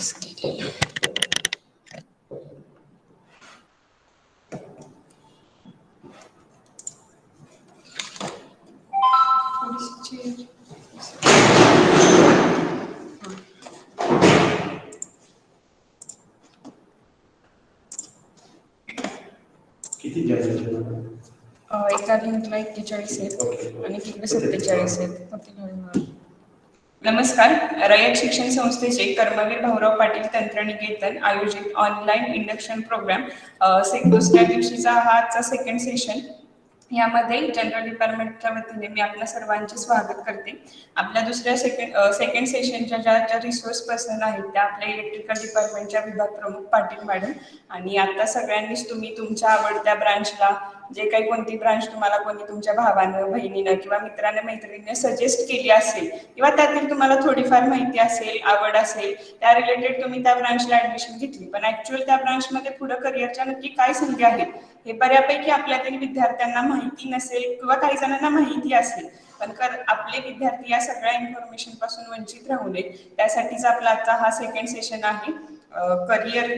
Success केलेलं. किती जास्त एका लिंकला 41 आहेत आणि तिकडे 47 आहेत. नमस्कार. रयत शिक्षण संस्थेचे कर्मवीर भाऊराव पाटील तंत्रनिकेतन आयोजित ऑनलाईन इंडक्शन प्रोग्राम दुसऱ्या दिवशीचा हा आजचा सेकंड सेशन. यामध्ये जनरल डिपार्टमेंटच्या वतीने मी आपल्या सर्वांचे स्वागत करते. आपल्या दुसऱ्या सेकंड सेशनच्या ज्या रिसोर्स पर्सन आहेत त्या आपल्या इलेक्ट्रिकल डिपार्टमेंटच्या विभाग प्रमुख पाटील मॅडम. आणि आता सगळ्यांनीच तुम्ही तुमच्या आवडत्या ब्रांचला जे काही कोणती ब्रांच तुम्हाला कोणी तुमच्या भावानं बहिणीनं किंवा मित्रांना मैत्रिणीने सजेस्ट केली असेल किंवा त्यातील तुम्हाला थोडीफार माहिती असेल, आवड असेल, त्या रिलेटेड तुम्ही त्या ब्रांचला ऍडमिशन घेतली. पण ऍक्च्युअल त्या ब्रांचमध्ये पुढे करिअरच्या नक्की काय संधी आहेत हे बऱ्यापैकी आपल्यातील विद्यार्थ्यांना माहिती नसेल किंवा काही जणांना माहिती असेल. पण आपले विद्यार्थी या सगळ्या इन्फॉर्मेशन पासून वंचित राहू नये त्यासाठीच आपला आजचा हा सेकंड सेशन आहे. करिअर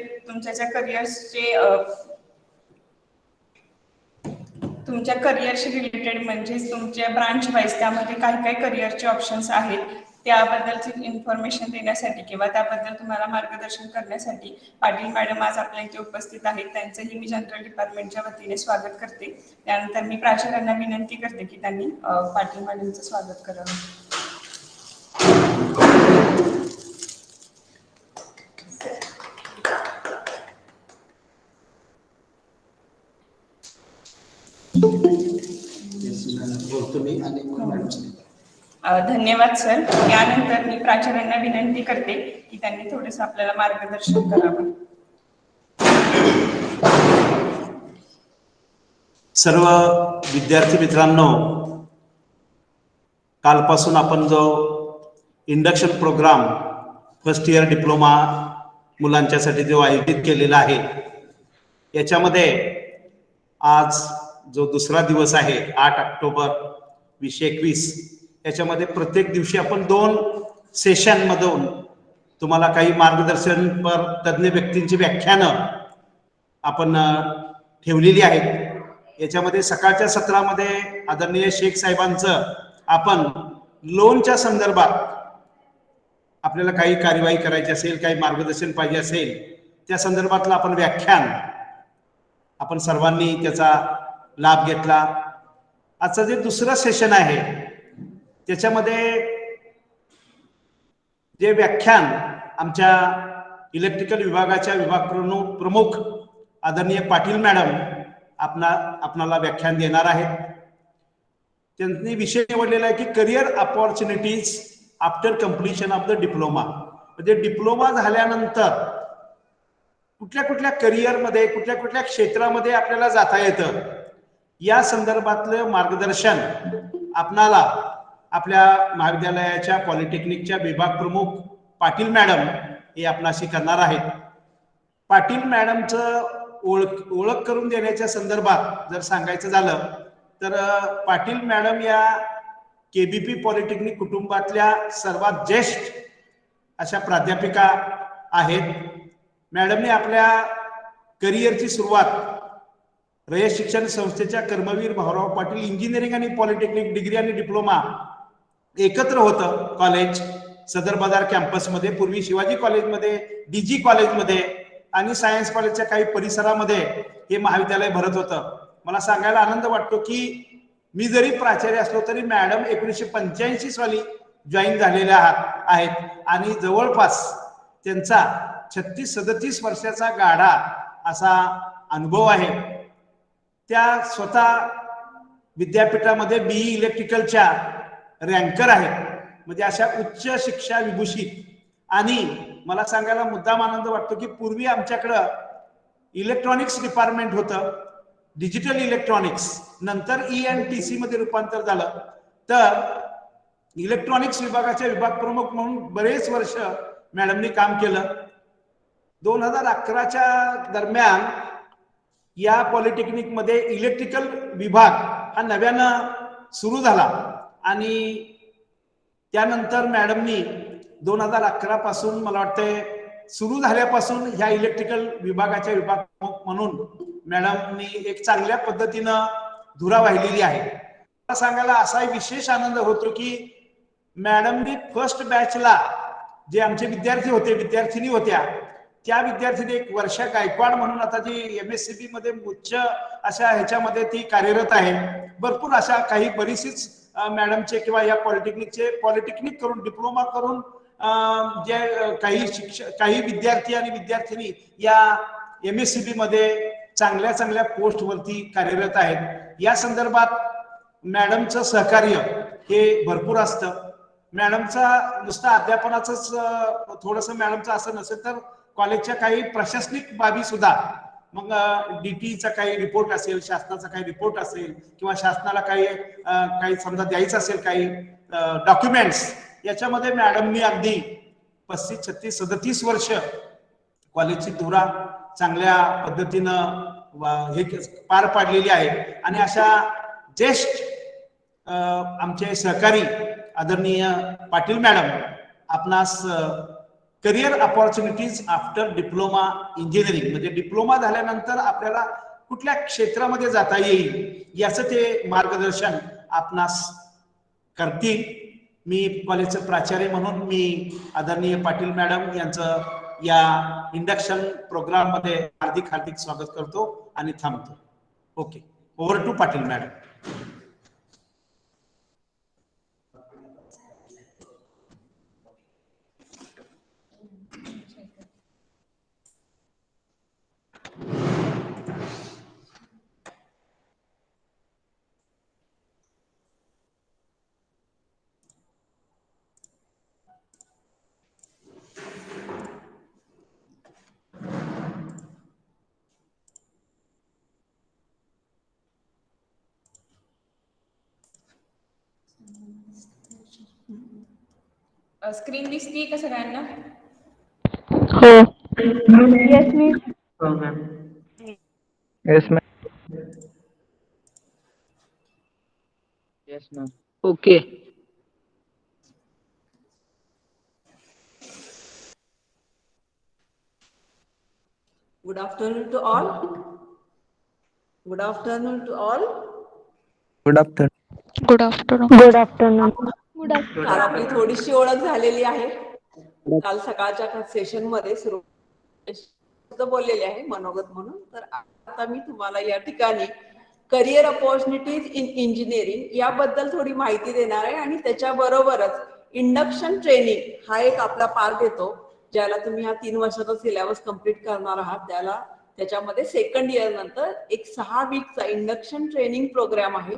तुमच्या करिअरशी रिलेटेड म्हणजे तुमच्या ब्रांच वाईज त्यामध्ये काय काय करिअरचे ऑप्शन्स आहेत त्याबद्दलची इन्फॉर्मेशन देण्यासाठी किंवा त्याबद्दल तुम्हाला मार्गदर्शन करण्यासाठी पाटील मॅडम आज आपल्या इथे उपस्थित आहेत. त्यांचंही मी जनरल डिपार्टमेंटच्या वतीने स्वागत करते. त्यानंतर मी प्राचार्यांना विनंती करते की त्यांनी पाटील मॅडमचं स्वागत करावं. धन्यवाद सर. यानंतर मी प्राचार्यांना विनंती करते की त्यांनी थोडस आपल्याला मार्गदर्शन करावं. सर्व विद्यार्थी मित्रांनो, कालपासून आपण जो induction programme first year diploma मुलांच्यासाठी जो आयोजित केलेला आहे याच्यामध्ये आज जो दुसरा दिवस आहे 8 ऑक्टोबर 2021 याच्यामध्ये प्रत्येक दिवशी आपण 2 सेशन मधून तुम्हाला काही मार्गदर्शन पर तज्ञ व्यक्तींची व्याख्यानं आपण ठेवलेली आहेत. याच्यामध्ये सकाळच्या सत्रामध्ये आदरणीय शेख साहेबांचं आपण लोनच्या संदर्भात आपल्याला काही कार्यवाही करायची असेल, काही मार्गदर्शन पाहिजे असेल त्या संदर्भातलं आपण व्याख्यान आपण सर्वांनी त्याचा लाभ घेतला. आजचं जे दुसरं सेशन आहे त्याच्यामध्ये जे व्याख्यान आमच्या इलेक्ट्रिकल विभागाच्या विभाग प्रमुख आदरणीय पाटील मॅडम आपणाला व्याख्यान देणार आहेत. त्यांनी विषय निवडलेला आहे की career opportunities after completion of the diploma. म्हणजे डिप्लोमा झाल्यानंतर कुठल्या कुठल्या करिअरमध्ये कुठल्या कुठल्या क्षेत्रामध्ये आपल्याला जाता येतं या संदर्भातलं मार्गदर्शन आपणाला आपल्या महाविद्यालयाच्या पॉलिटेक्निकच्या विभाग प्रमुख पाटील मॅडम हे आपणाशी करणार आहेत. पाटील मॅडमचं ओळख करून देण्याच्या संदर्भात जर सांगायचं झालं तर पाटील मॅडम या केबीपी पॉलिटेक्निक कुटुंबातल्या सर्वात ज्येष्ठ अशा प्राध्यापिका आहेत. मॅडमने आपल्या करिअरची सुरुवात रयत शिक्षण संस्थेच्या कर्मवीर भाऊराव पाटील इंजिनिअरिंग आणि पॉलिटेक्निक डिग्री आणि डिप्लोमा एकत्र होतं कॉलेज सदर बाजार कॅम्पसमध्ये, पूर्वी शिवाजी कॉलेजमध्ये, डीजी कॉलेजमध्ये आणि सायन्स कॉलेजच्या काही परिसरामध्ये हे महाविद्यालय भरत होतं. मला सांगायला आनंद वाटतो की मी जरी प्राचार्य असलो तरी मॅडम 1985 साली जॉईन झालेल्या आहेत आणि जवळपास त्यांचा 36-37 वर्षाचा गाढा असा अनुभव आहे. त्या स्वतः विद्यापीठामध्ये BE इलेक्ट्रिकलच्या रँकर आहेत. म्हणजे अशा उच्च शिक्षा विभूषित. आणि मला सांगायला मुद्दाम आनंद वाटतो की पूर्वी आमच्याकडं इलेक्ट्रॉनिक्स डिपार्टमेंट होतं, डिजिटल इलेक्ट्रॉनिक्स, नंतर ENTC मध्ये रूपांतर झालं. तर इलेक्ट्रॉनिक्स विभागाच्या विभाग प्रमुख म्हणून बरेच वर्ष मॅडमनी काम केलं. 2011च्या दरम्यान या पॉलिटेक्निक मध्ये इलेक्ट्रिकल विभाग हा नव्यानं सुरू झाला आणि त्यानंतर मॅडमनी 2011 पासून मला वाटतंय सुरू झाल्यापासून ह्या इलेक्ट्रिकल विभागाच्या विभाग प्रमुख म्हणून मॅडमनी एक चांगल्या पद्धतीनं धुरा वाहिलेली आहे. मला सांगायला असा विशेष आनंद होतो की मॅडमनी फर्स्ट बॅचला जे आमचे विद्यार्थी होते, विद्यार्थिनी होत्या, त्या विद्यार्थिनी एक वर्षा गायकवाड म्हणून आता जी MSCB मध्ये उच्च अशा ह्याच्यामध्ये ती कार्यरत आहे. भरपूर अशा काही बरीचशीच मॅडमचे किंवा या पॉलिटेक्निक करून डिप्लोमा करून जे काही विद्यार्थी आणि विद्यार्थिनी या MSCB मध्ये चांगल्या पोस्टवरती कार्यरत आहेत. या संदर्भात मॅडमचं सहकार्य हे भरपूर असतं. मॅडमचा नुसतं अध्यापनाचंच थोडंसं मॅडमचं असं नसेल तर कॉलेजच्या काही प्रशासनिक बाबी सुद्धा, मग DTचा काही रिपोर्ट असेल, शासनाचा काही रिपोर्ट असेल किंवा शासनाला काही समजा द्यायचं असेल काही डॉक्युमेंट्स, याच्यामध्ये मॅडमनी अगदी 35, 36, 37 वर्ष कॉलेजची धुरा चांगल्या पद्धतीनं हे पार पाडलेली आहे. आणि अशा ज्येष्ठ आमचे सहकारी आदरणीय पाटील मॅडम आपणास career opportunities after diploma engineering, म्हणजे डिप्लोमा झाल्यानंतर आपल्याला कुठल्या क्षेत्रामध्ये जाता येईल याचं ते मार्गदर्शन आपणास करतील. मी कॉलेजचं प्राचार्य म्हणून मी आदरणीय पाटील मॅडम यांचं या इंडक्शन प्रोग्राम मध्ये हार्दिक स्वागत करतो आणि थांबतो. Okay, over to Patil madam. Screen दिसती का सगळ्यांना? हो. Yes miss. हो ma'am. Yes ma'am. Yes ma'am. Okay. Good afternoon to all. Good afternoon to all. Good afternoon. Good afternoon. Good afternoon. Good afternoon. काल आपली थोडीशी ओळख झालेली आहे. काल सकाळच्या सेशन मध्ये सुरू बोललेले आहे मनोगत म्हणून. तर आता मी तुम्हाला या ठिकाणी करिअर अपॉर्च्युनिटीज इन इंजिनिअरिंग याबद्दल थोडी माहिती देणार आहे आणि त्याच्याबरोबरच इंडक्शन ट्रेनिंग हा एक आपला पार्ट येतो, ज्याला तुम्ही हा 3 वर्षाचा सिलेबस कंप्लीट करणार आहात. त्याच्यामध्ये सेकंड इयर नंतर एक 6 वीकचा इंडक्शन ट्रेनिंग प्रोग्राम आहे.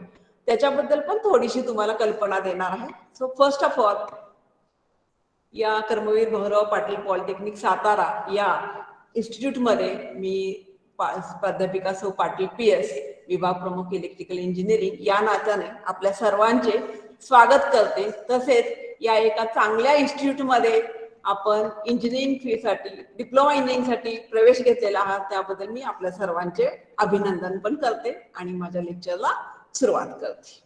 त्याच्याबद्दल पण थोडीशी तुम्हाला कल्पना देणार आहे. सो फर्स्ट ऑफ ऑल, या कर्मवीर भाऊराव पाटील पॉलिटेक्निक सातारा या इन्स्टिट्यूट मध्ये मी प्राध्यापिका सौ पाटील PS, विभाग प्रमुख इलेक्ट्रिकल इंजिनिअरिंग या नात्याने आपल्या सर्वांचे स्वागत करते. तसेच या एका चांगल्या इन्स्टिट्यूट मध्ये आपण इंजिनिअरिंग फी साठी, डिप्लोमा इंजिनिअरिंग साठी प्रवेश घेतलेला आहात, त्याबद्दल मी आपल्या सर्वांचे अभिनंदन पण करते आणि माझ्या लेक्चरला सुरुवात करते.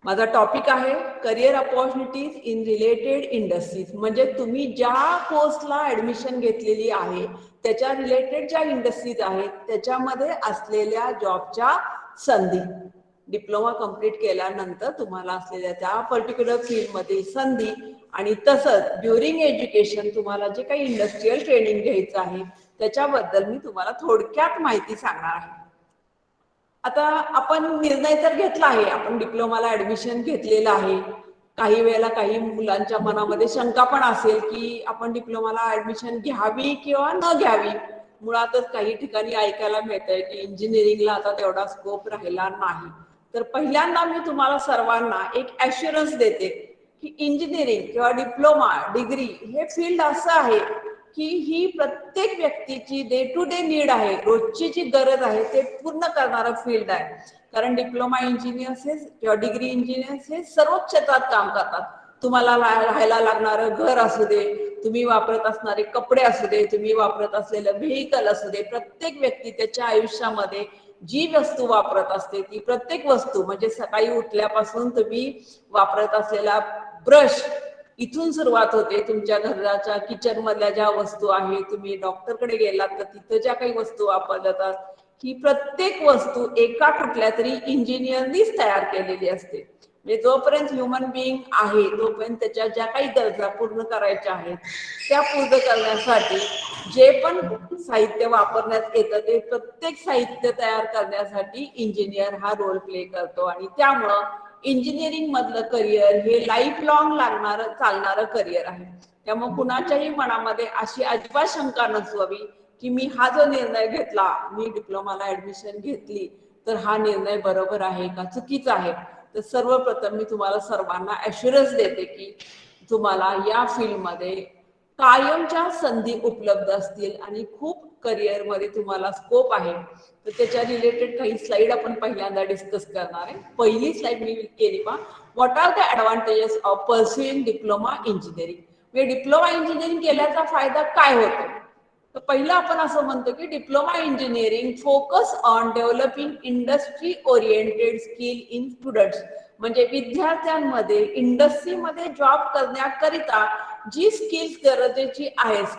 माझा टॉपिक आहे career opportunities in related industries. म्हणजे तुम्ही ज्या कोर्सला ऍडमिशन घेतलेली आहे त्याच्या रिलेटेड ज्या इंडस्ट्रीज आहेत त्याच्यामध्ये असलेल्या जॉबच्या संधी, डिप्लोमा कंप्लीट केल्यानंतर तुम्हाला असलेल्या त्या पर्टिक्युलर फील्डमधील संधी, आणि तसंच ड्युरिंग एज्युकेशन तुम्हाला जे काही इंडस्ट्रियल ट्रेनिंग घ्यायचं आहे त्याच्याबद्दल मी तुम्हाला थोडक्यात माहिती सांगणार आहे. आता आपण निर्णय तर घेतला आहे, आपण डिप्लोमाला ऍडमिशन घेतलेलं आहे. काही वेळेला काही मुलांच्या मनामध्ये शंका पण असेल की आपण डिप्लोमाला ऍडमिशन घ्यावी किंवा न घ्यावी. मुळातच काही ठिकाणी ऐकायला मिळतंय की इंजिनिअरिंगला आता तेवढा स्कोप राहिला नाही. तर पहिल्यांदा मी तुम्हाला सर्वांना एक ॲश्युरन्स देते की इंजिनिअरिंग किंवा डिप्लोमा डिग्री हे फील्ड असं आहे की ही प्रत्येक व्यक्तीची डे टू डे नीड आहे, रोजची जी गरज आहे ते पूर्ण करणारं फील्ड आहे. कारण डिप्लोमा इंजिनियर्स हे किंवा डिग्री इंजिनियर्स हे सर्वच क्षेत्रात काम करतात. तुम्हाला राहायला लागणारं घर असू दे, तुम्ही वापरत असणारे कपडे असू दे, तुम्ही वापरत असलेलं व्हेकल असू दे, प्रत्येक व्यक्ती त्याच्या आयुष्यामध्ये जी वस्तू वापरत असते ती प्रत्येक वस्तू, म्हणजे सकाळी उठल्यापासून तुम्ही वापरत असलेला ब्रश, इथून सुरुवात होते. तुमच्या घराच्या किचन मधल्या ज्या वस्तू आहेत, तुम्ही डॉक्टरकडे गेलात तर तिथं ज्या काही वस्तू वापरल्या जातात, ही प्रत्येक वस्तू एका कुठल्या तरी इंजिनियरनीच तयार केलेली असते. म्हणजे जोपर्यंत ह्युमन बिईंग आहे तोपर्यंत त्याच्या ज्या काही गरजा पूर्ण करायच्या आहेत त्या पूर्ण करण्यासाठी जे पण साहित्य वापरण्यात येतं ते प्रत्येक साहित्य तयार करण्यासाठी इंजिनियर हा रोल प्ले करतो. आणि त्यामुळं इंजिनिअरिंग मधलं करिअर हे लाईफ लॉंग लागणारं चालणारं करिअर आहे. त्यामुळे कुणाच्याही मनामध्ये अशी अजिबात शंका नसावी की मी हा जो निर्णय घेतला, मी डिप्लोमाला ऍडमिशन घेतली तर हा निर्णय बरोबर आहे का चुकीचा आहे. तर सर्वप्रथम मी तुम्हाला सर्वांना ॲश्युरन्स देते की तुम्हाला या फील्डमध्ये कायमच्या संधी उपलब्ध असतील आणि खूप करिअरमध्ये तुम्हाला स्कोप आहे. तर त्याच्या रिलेटेड काही स्लाइड आपण पहिल्यांदा डिस्कस करणार आहे. पहिली स्लाइड मी केली पहा, what are the advantages of pursuing diploma engineering. म्हणजे डिप्लोमा इंजिनिअरिंग केल्याचा फायदा काय होतो. तर पहिलं आपण असं म्हणतो की diploma engineering focus on developing industry oriented skill in students. म्हणजे विद्यार्थ्यांमध्ये इंडस्ट्रीमध्ये जॉब करण्याकरिता जी स्किल्स गरजेची आहेत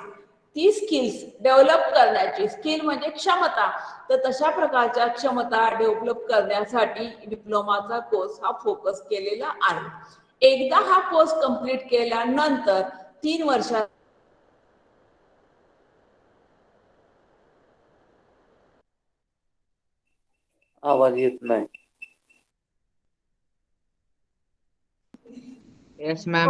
ती स्किल्स डेव्हलप करण्याची, स्किल म्हणजे क्षमता, तर तशा प्रकारच्या क्षमता डेव्हलप करण्यासाठी डिप्लोमाचा कोर्स हा फोकस केलेला आहे. एकदा हा कोर्स कंप्लीट केल्यानंतर 3 वर्षात आवाज येत नाही. Yes, ma'am.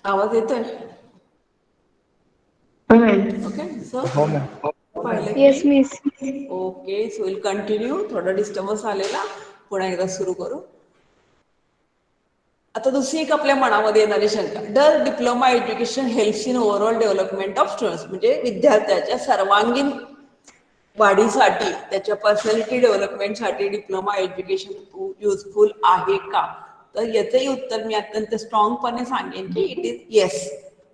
आवाज येतोय. ओके सर, हो मॅम. पाहिलं Yes, की miss. Okay. So will continue. थोडा डिस्टर्बन्स आलेला, पुन्हा एकदा सुरू करू. आता दुसरी एक आपल्या मनामध्ये येणारी शंका, डर diploma education helps in overall development of students. म्हणजे विद्यार्थ्याच्या सर्वांगीण वाढीसाठी, त्याच्या पर्सनॅलिटी डेव्हलपमेंटसाठी डिप्लोमा एज्युकेशन युजफुल आहे का. तर याचंही उत्तर मी अत्यंत स्ट्रॉंगपणे सांगेन की इट इज येस.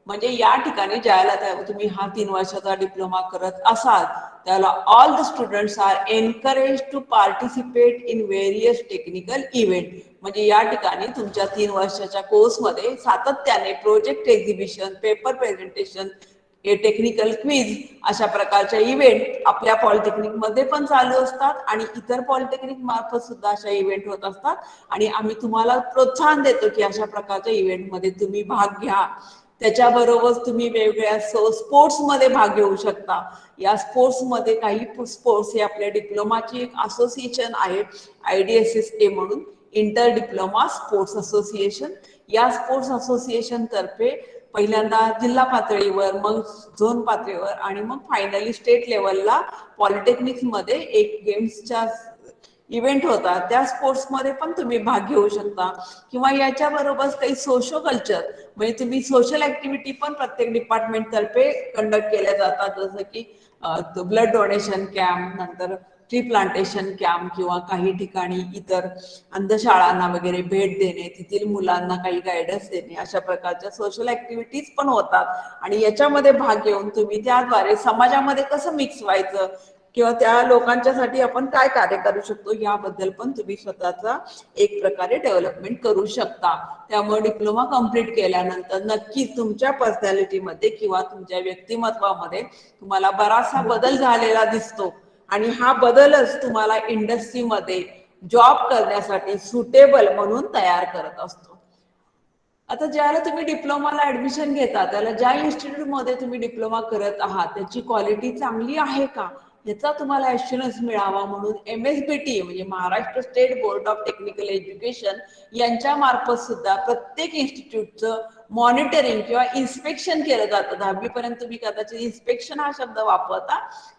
म्हणजे या ठिकाणी ज्याला तुम्ही हा 3 वर्षाचा डिप्लोमा करत असाल त्याला all the students are encourage to participate in various technical event. म्हणजे या ठिकाणी तुमच्या 3 वर्षाच्या कोर्समध्ये सातत्याने project exhibition, paper presentation, technical quiz अशा प्रकारच्या इव्हेंट आपल्या पॉलिटेक्निक मध्ये पण चालू असतात आणि इतर पॉलिटेक्निक मार्फत सुद्धा अशा इव्हेंट होत असतात. आणि आम्ही तुम्हाला प्रोत्साहन देतो की अशा प्रकारच्या इव्हेंट मध्ये तुम्ही भाग घ्या. त्याच्याबरोबर तुम्ही वेगवेगळ्या स्पोर्ट्स मध्ये भाग घेऊ शकता. या स्पोर्ट्स मध्ये काही स्पोर्ट्स हे आपल्या डिप्लोमाची एक असोसिएशन आहे, IDSSA म्हणून, इंटर डिप्लोमा स्पोर्ट्स असोसिएशन. या स्पोर्ट्स असोसिएशन तर्फे पहिल्यांदा जिल्हा पातळीवर, मग झोन पातळीवर आणि मग फायनली स्टेट लेवलला पॉलिटेक्निक्स मध्ये एक गेम्सच्या इव्हेंट होता. त्या स्पोर्ट्स मध्ये पण तुम्ही भाग घेऊ शकता. किंवा याच्या बरोबर काही सोशल कल्चर म्हणजे तुम्ही सोशल ऍक्टिव्हिटी पण प्रत्येक डिपार्टमेंट तर्फे कंडक्ट केल्या जातात. जसं की ब्लड डोनेशन कॅम्प, नंतर ट्री प्लांटेशन कॅम्प, किंवा काही ठिकाणी इतर अंधशाळांना वगैरे भेट देणे, तेथील मुलांना काही गायडन्स देणे, अशा प्रकारच्या सोशल ऍक्टिव्हिटीज पण होतात. आणि याच्यामध्ये भाग घेऊन तुम्ही त्याद्वारे समाजामध्ये कसं मिक्स व्हायचं किंवा त्या लोकांच्यासाठी आपण काय कार्य करू शकतो याबद्दल पण तुम्ही स्वतःचा एक प्रकारे डेव्हलपमेंट करू शकता. त्यामुळे डिप्लोमा कंप्लीट केल्यानंतर नक्कीच तुमच्या पर्सनॅलिटीमध्ये किंवा तुमच्या व्यक्तिमत्वामध्ये तुम्हाला बराचसा बदल झालेला दिसतो. आणि हा बदलच तुम्हाला इंडस्ट्रीमध्ये जॉब करण्यासाठी सुटेबल म्हणून तयार करत असतो. आता ज्याला तुम्ही डिप्लोमाला ऍडमिशन घेता त्याला ज्या इन्स्टिट्यूटमध्ये तुम्ही डिप्लोमा करत आहात त्याची क्वालिटी चांगली आहे का याचा तुम्हाला ॲश्युरन्स मिळावा म्हणून MSBT म्हणजे Maharashtra state board of technical education यांच्या मार्फत सुद्धा प्रत्येक इन्स्टिट्यूटचं मॉनिटरिंग किंवा इन्स्पेक्शन केलं जातं. 10वी पर्यंत तुम्ही कदाचित इन्स्पेक्शन हा शब्द वापरता,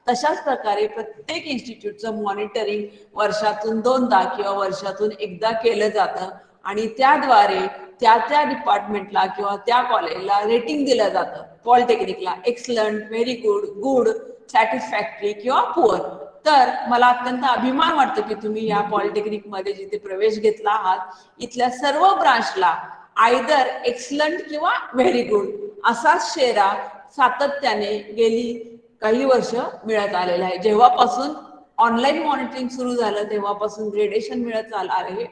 तशाच प्रकारे प्रत्येक इन्स्टिट्यूटचं मॉनिटरिंग वर्षातून 2दा किंवा वर्षातून 1दा केलं जातं. आणि त्याद्वारे त्या डिपार्टमेंटला किंवा त्या कॉलेजला रेटिंग दिलं जातं. पॉलिटेक्निकला excellent, very good, good, satisfactory किंवा पुअर. तर मला अत्यंत अभिमान वाटतो की तुम्ही या पॉलिटेक्निक मध्ये जिथे प्रवेश घेतला आहात इथल्या सर्व ब्रांचला आयदर एक्सलंट किंवा व्हेरी गुड असा शेरा सातत्याने गेली काही वर्ष मिळत आलेला आहे. जेव्हापासून ऑनलाईन मॉनिटरिंग सुरू झालं तेव्हापासून ग्रेडेशन मिळत आलं आहे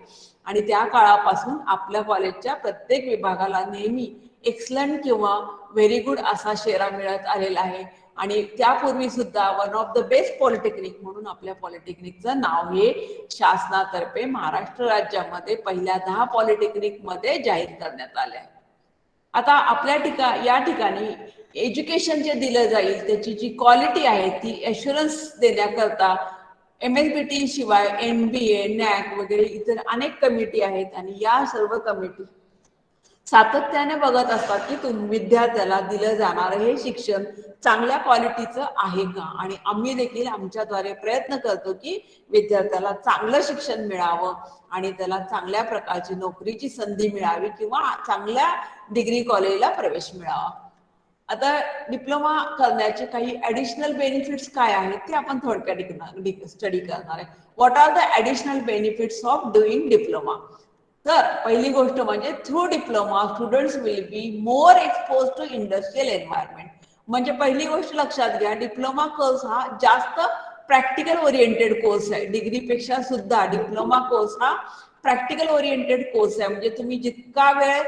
आणि त्या काळापासून आपल्या कॉलेजच्या प्रत्येक विभागाला नेहमी एक्सलंट किंवा व्हेरी गुड असा शेरा मिळत आलेला आहे. आणि त्यापूर्वी सुद्धा one of the best polytechnic म्हणून आपल्या पॉलिटेक्निकचं नाव हे शासनातर्फे महाराष्ट्र राज्यामध्ये पहिल्या 10 पॉलिटेक्निक मध्ये जाहीर करण्यात आले आहे. आता आपल्या या ठिकाणी एज्युकेशन जे दिलं जाईल त्याची जी क्वालिटी आहे ती ॲश्युरन्स देण्याकरता MSBT शिवाय NBA, NAC वगैरे इतर अनेक कमिटी आहेत आणि या सर्व कमिटी सातत्याने बघत असतात की विद्यार्थ्याला दिलं जाणारं हे शिक्षण चांगल्या क्वालिटीचं आहे का. आणि आम्ही देखील आमच्याद्वारे प्रयत्न करतो की विद्यार्थ्याला चांगलं शिक्षण मिळावं आणि त्याला चांगल्या प्रकारची नोकरीची संधी मिळावी किंवा चांगल्या डिग्री कॉलेजला प्रवेश मिळावा. आता डिप्लोमा करण्याचे काही ऍडिशनल बेनिफिट्स काय आहेत ते आपण थोडक्यात स्टडी करणार आहे. What are the additional benefits of doing diploma. तर पहिली गोष्ट म्हणजे through diploma students will be more expose to industrial environment. म्हणजे पहिली गोष्ट लक्षात घ्या, डिप्लोमा कोर्स हा जास्त प्रॅक्टिकल ओरिएंटेड कोर्स आहे. डिग्रीपेक्षा सुद्धा डिप्लोमा कोर्स हा प्रॅक्टिकल ओरिएंटेड कोर्स आहे. म्हणजे तुम्ही जितका वेळ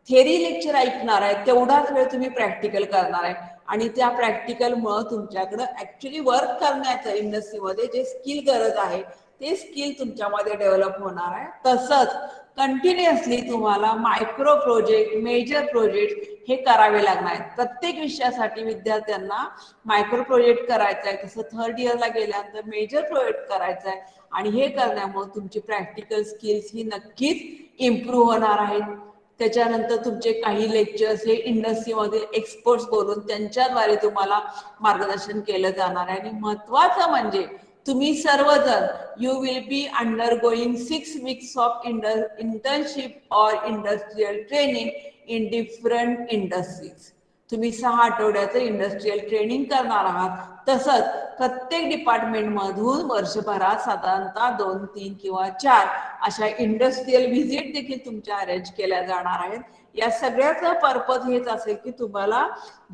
थेरी लेक्चर ऐकणार आहे तेवढाच वेळ तुम्ही प्रॅक्टिकल करणार आहे आणि त्या प्रॅक्टिकलमुळे तुमच्याकडे ऍक्च्युली वर्क करण्याचं इंडस्ट्रीमध्ये जे स्किल गरज आहे ते स्किल तुमच्यामध्ये डेव्हलप होणार आहे. तसंच कंटिन्युअसली तुम्हाला मायक्रो प्रोजेक्ट, मेजर प्रोजेक्ट हे करावे लागणार आहेत. प्रत्येक विषयासाठी विद्यार्थ्यांना मायक्रो प्रोजेक्ट करायचा आहे, तसं थर्ड इयरला गेल्यानंतर मेजर प्रोजेक्ट करायचा आहे आणि हे करण्यामुळे तुमची प्रॅक्टिकल स्किल्स ही नक्कीच इम्प्रूव्ह होणार आहेत. त्याच्यानंतर तुमचे काही लेक्चर्स हे इंडस्ट्रीमधील एक्सपर्ट्स बोलून त्यांच्याद्वारे तुम्हाला मार्गदर्शन केलं जाणार आहे. आणि महत्वाचं म्हणजे तुम्ही सर्वजण you will be undergoing 6 weeks of internship और industrial training in different industries. तुम्ही 6 आठवड्याचं इंडस्ट्रियल ट्रेनिंग करणार आहात. तसंच प्रत्येक डिपार्टमेंट मधून वर्षभरात साधारणतः 2, 3 किंवा 4 अशा इंडस्ट्रियल व्हिजिट देखील तुमच्या अरेंज केल्या जाणार आहेत. या सगळ्याचा पर्पज हेच असेल की तुम्हाला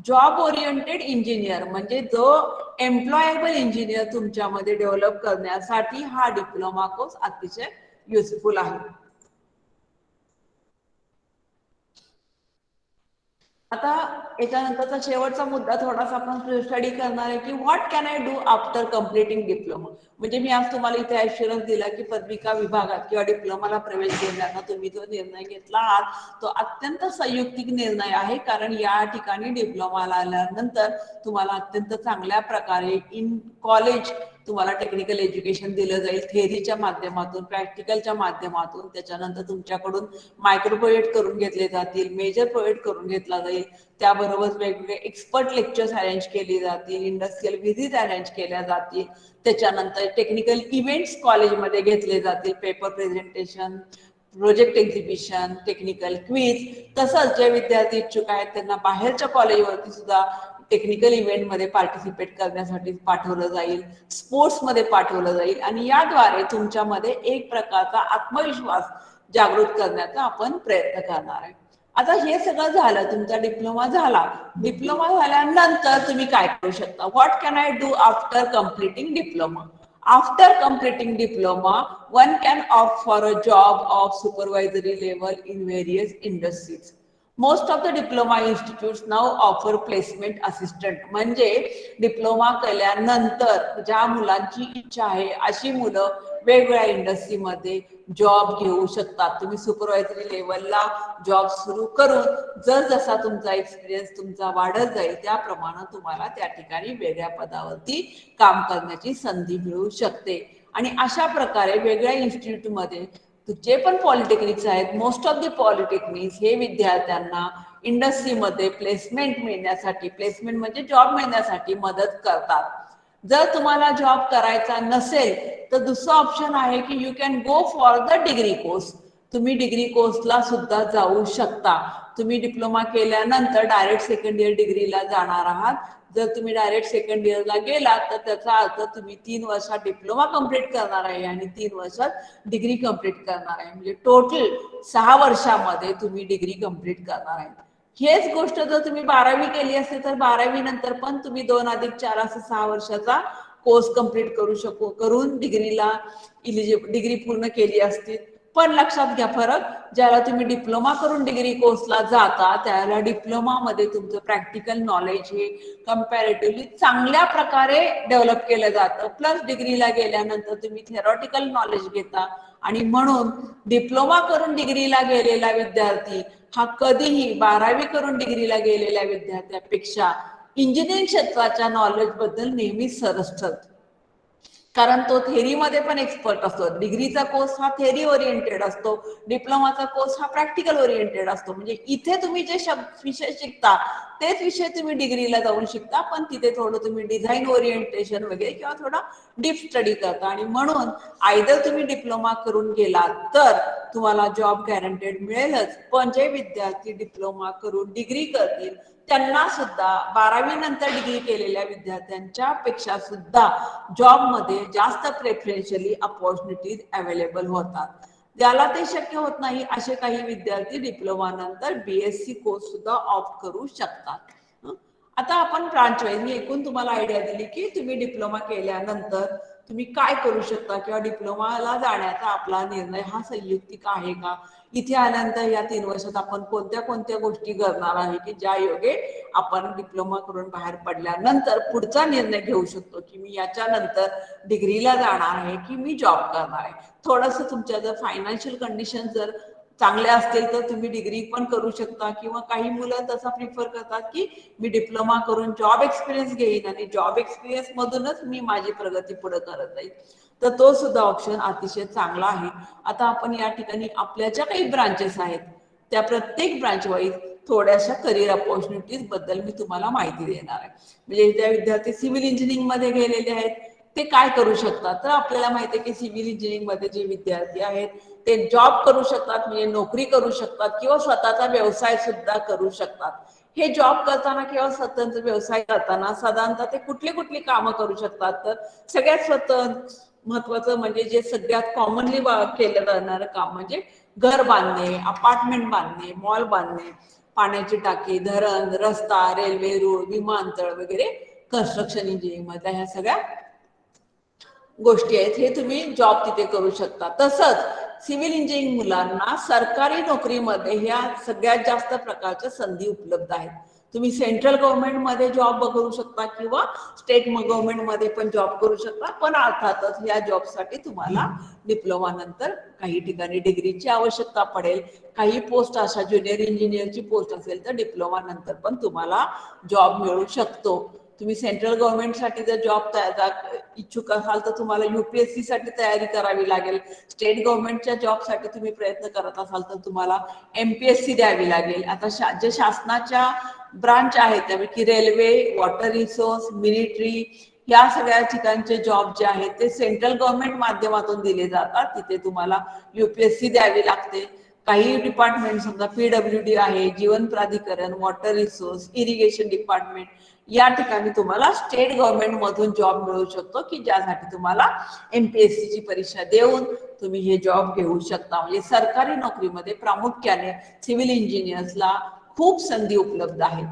जॉब ओरिएंटेड इंजिनियर म्हणजे जो एम्प्लॉयबल इंजिनियर तुमच्यामध्ये डेव्हलप करण्यासाठी हा डिप्लोमा कोर्स अतिशय युजफुल आहे. आता याच्यानंतरचा शेवटचा मुद्दा थोडासा आपण स्टडी करणार आहे की what can I do after completing diploma. म्हणजे मी आज तुम्हाला इथे ॲश्युरन्स दिला की पदविका विभागात किंवा डिप्लोमाला प्रवेश घेताना तुम्ही जो निर्णय घेतला आहात तो अत्यंत संयुक्तिक निर्णय आहे. कारण या ठिकाणी डिप्लोमाला आल्यानंतर तुम्हाला अत्यंत चांगल्या प्रकारे इन कॉलेज तुम्हाला टेक्निकल एज्युकेशन दिलं जाईल, थेअरीच्या माध्यमातून, प्रॅक्टिकलच्या माध्यमातून. त्याच्यानंतर तुमच्याकडून मायक्रो प्रोजेक्ट करून घेतले जातील, मेजर प्रोजेक्ट करून घेतला जाईल. त्याबरोबर वेगवेगळे एक्सपर्ट लेक्चर्स अरेंज केले जातील, इंडस्ट्रियल व्हिजिट अरेंज केल्या जातील. त्याच्यानंतर टेक्निकल इव्हेंट्स कॉलेजमध्ये घेतले जातील, paper presentation, project exhibition, technical quiz. तसंच जे विद्यार्थी इच्छुक आहेत त्यांना बाहेरच्या कॉलेजवरती सुद्धा टेक्निकल इव्हेंटमध्ये पार्टिसिपेट करण्यासाठी पाठवलं जाईल, स्पोर्ट्समध्ये पाठवलं जाईल आणि याद्वारे तुमच्यामध्ये एक प्रकारचा आत्मविश्वास जागृत करण्याचा आपण प्रयत्न करणार आहे. आता हे सगळं झालं, तुमचा डिप्लोमा झाला. डिप्लोमा झाल्यानंतर तुम्ही काय करू शकता. What can I do after completing diploma. After completing diploma, one can opt for a job of supervisory level in various industries. Most of the diploma institutes now offer placement assistant. म्हणजे diploma केल्यानंतर ज्या मुलांची इच्छा आहे अशी मुलं वेगवेगळ्या इंडस्ट्रीमध्ये जॉब घेऊ शकतात. तुम्ही सुपरवायझरी लेवलला जॉब सुरू करून जर जसा तुमचा एक्सपिरियन्स तुमचा वाढत जाईल त्याप्रमाणे तुम्हाला त्या ठिकाणी वेगळ्या पदावरती काम करण्याची संधी मिळू शकते. आणि अशा प्रकारे वेगळ्या इन्स्टिट्यूटमध्ये जे पण पॉलिटेक्निक्स आहेत, मोस्ट ऑफ द पॉलिटेक्निक्स हे विद्यार्थ्यांना इंडस्ट्रीमध्ये प्लेसमेंट मिळण्यासाठी, प्लेसमेंट म्हणजे जॉब मिळण्यासाठी मदत करतात. जर तुम्हाला जॉब करायचा नसेल तर दुसरा ऑप्शन आहे की you can go for the degree course. तुम्ही डिग्री कोर्सला सुद्धा जाऊ शकता. तुम्ही डिप्लोमा केल्यानंतर डायरेक्ट सेकंड इयर डिग्रीला जाणार आहात. जर तुम्ही डायरेक्ट सेकंड इयरला गेलात तर त्याचा अर्थ तुम्ही 3 वर्षात डिप्लोमा कम्प्लीट करणार आहे आणि 3 वर्षात डिग्री कम्प्लीट करणार आहे. म्हणजे टोटल 6 वर्षामध्ये तुम्ही डिग्री कम्प्लीट करणार आहे. हेच गोष्ट जर तुम्ही 12वी केली असते तर 12वी नंतर पण तुम्ही 2 + 4 असं 6 वर्षाचा कोर्स कम्प्लीट करून डिग्रीला डिग्री पूर्ण केली असती. पण लक्षात घ्या फरक, ज्याला तुम्ही डिप्लोमा करून डिग्री कोर्सला जाता त्याला डिप्लोमामध्ये तुमचं प्रॅक्टिकल नॉलेज हे कम्पॅरेटिव्हली चांगल्या प्रकारे डेव्हलप केलं जातं. प्लस डिग्रीला गेल्यानंतर तुम्ही थेरॉटिकल नॉलेज घेता आणि म्हणून डिप्लोमा करून डिग्रीला गेलेला विद्यार्थी हा कधीही 12वी करून डिग्रीला गेलेल्या विद्यार्थ्यापेक्षा इंजिनिअरिंग क्षेत्राच्या नॉलेज बद्दल नेहमीच सरस ठरतो. कारण तो थेरीमध्ये पण एक्सपर्ट असतो. डिग्रीचा कोर्स हा थेरी ओरिएंटेड असतो, डिप्लोमाचा कोर्स हा प्रॅक्टिकल ओरिएंटेड असतो. म्हणजे इथे तुम्ही जे विषय शिकता तेच विषय तुम्ही डिग्रीला जाऊन शिकता, पण तिथे थोडं तुम्ही डिझाईन ओरिएंटेशन वगैरे किंवा थोडा डीप स्टडी करता. आणि म्हणून आयदर तुम्ही डिप्लोमा करून गेलात तर तुम्हाला जॉब गॅरंटेड मिळेलच, पण जे विद्यार्थी डिप्लोमा करून डिग्री करतील त्यांना सुद्धा 12वी नंतर डिग्री केलेल्या विद्यार्थ्यांच्या पेक्षा सुद्धा जॉबमध्ये जास्त प्रेफरन्शियली अपॉर्च्युनिटीज अवेलेबल होतात. ज्याला ते शक्य होत नाही असे काही विद्यार्थी डिप्लोमा नंतर BSc कोर्स सुद्धा ऑप्ट करू शकतात. आता आपण ब्रांच वाईज, मी एकूण तुम्हाला आयडिया दिली की तुम्ही डिप्लोमा केल्यानंतर तुम्ही काय करू शकता किंवा डिप्लोमाला जाण्याचा आपला निर्णय हा संयुक्तिक आहे का, इथे आल्यानंतर या 3 वर्षात आपण कोणत्या कोणत्या गोष्टी करणार आहे की ज्या योगे आपण डिप्लोमा करून बाहेर पडल्यानंतर पुढचा निर्णय घेऊ शकतो की मी याच्यानंतर डिग्रीला जाणार आहे की मी जॉब करणार आहे. थोडंसं तुमच्या जर फायनान्शियल कंडिशन जर चांगल्या असतील तर तुम्ही डिग्री पण करू शकता, किंवा काही मुलं तसा प्रिफर करतात की मी डिप्लोमा करून जॉब एक्सपिरियन्स घेईन आणि जॉब एक्सपिरियन्स मधूनच मी माझी प्रगती पुढे करत जाईल. तर तो सुद्धा ऑप्शन अतिशय चांगला आहे. आता आपण या ठिकाणी आपल्या ज्या काही ब्रांचेस आहेत त्या प्रत्येक ब्रांच वाईज थोड्याशा करिअर अपॉर्च्युनिटीज बद्दल मी तुम्हाला माहिती देणार आहे. म्हणजे त्या विद्यार्थी सिव्हिल इंजिनिअरिंग मध्ये गेलेले आहेत ते काय करू शकतात, तर आपल्याला माहिती आहे की सिव्हिल इंजिनिअरिंग मध्ये जे विद्यार्थी आहेत ते जॉब करू शकतात, म्हणजे नोकरी करू शकतात किंवा स्वतःचा व्यवसाय सुद्धा करू शकतात. हे जॉब करताना किंवा स्वतंत्र व्यवसाय करताना साधारणतः ते कुठली कामं करू शकतात, तर सगळ्यात महत्वाचं म्हणजे जे सगळ्यात कॉमनली केलं जाणारं काम म्हणजे घर बांधणे, अपार्टमेंट बांधणे, मॉल बांधणे, पाण्याची टाकी, धरण, रस्ता, रेल्वे, रोड, विमानतळ वगैरे कन्स्ट्रक्शन इंजिनिअरिंग मधल्या ह्या सगळ्या गोष्टी आहेत. हे तुम्ही जॉब तिथे करू शकता. तसंच सिव्हिल इंजिनिअरिंग मुलांना सरकारी नोकरीमध्ये ह्या सगळ्यात जास्त प्रकारच्या संधी उपलब्ध आहेत. तुम्ही सेंट्रल गव्हर्नमेंटमध्ये जॉब करू शकता किंवा स्टेट गव्हर्नमेंटमध्ये पण जॉब करू शकता, पण अर्थातच या जॉबसाठी तुम्हाला डिप्लोमा नंतर काही ठिकाणी डिग्रीची आवश्यकता पडेल. काही पोस्ट अशा ज्युनियर इंजिनियरची पोस्ट असेल तर डिप्लोमा नंतर पण तुम्हाला जॉब मिळू शकतो. तुम्ही सेंट्रल गव्हर्नमेंटसाठी जर जॉब इच्छुक असाल तर तुम्हाला UPSC साठी तयारी करावी लागेल. स्टेट गव्हर्नमेंटच्या जॉबसाठी तुम्ही प्रयत्न करत असाल तर तुम्हाला MPSC द्यावी लागेल. आता जे शासनाच्या ब्रांच आहेत त्यापैकी रेल्वे, वॉटर रिसोर्स, मिलिटरी या सगळ्या ठिकाणचे जॉब जे आहेत ते सेंट्रल गव्हर्नमेंट माध्यमातून दिले जातात. तिथे तुम्हाला UPSC द्यावी लागते. काही डिपार्टमेंट समजा PWD आहे, जीवन प्राधिकरण, वॉटर रिसोर्स, इरिगेशन डिपार्टमेंट या ठिकाणी तुम्हाला स्टेट गव्हर्नमेंट मधून जॉब मिळू शकतो की ज्यासाठी तुम्हाला MPSC ची परीक्षा देऊन तुम्ही हे जॉब घेऊ शकता. म्हणजे सरकारी नोकरीमध्ये प्रामुख्याने सिव्हिल इंजिनियर्सला खूप संधी उपलब्ध आहेत.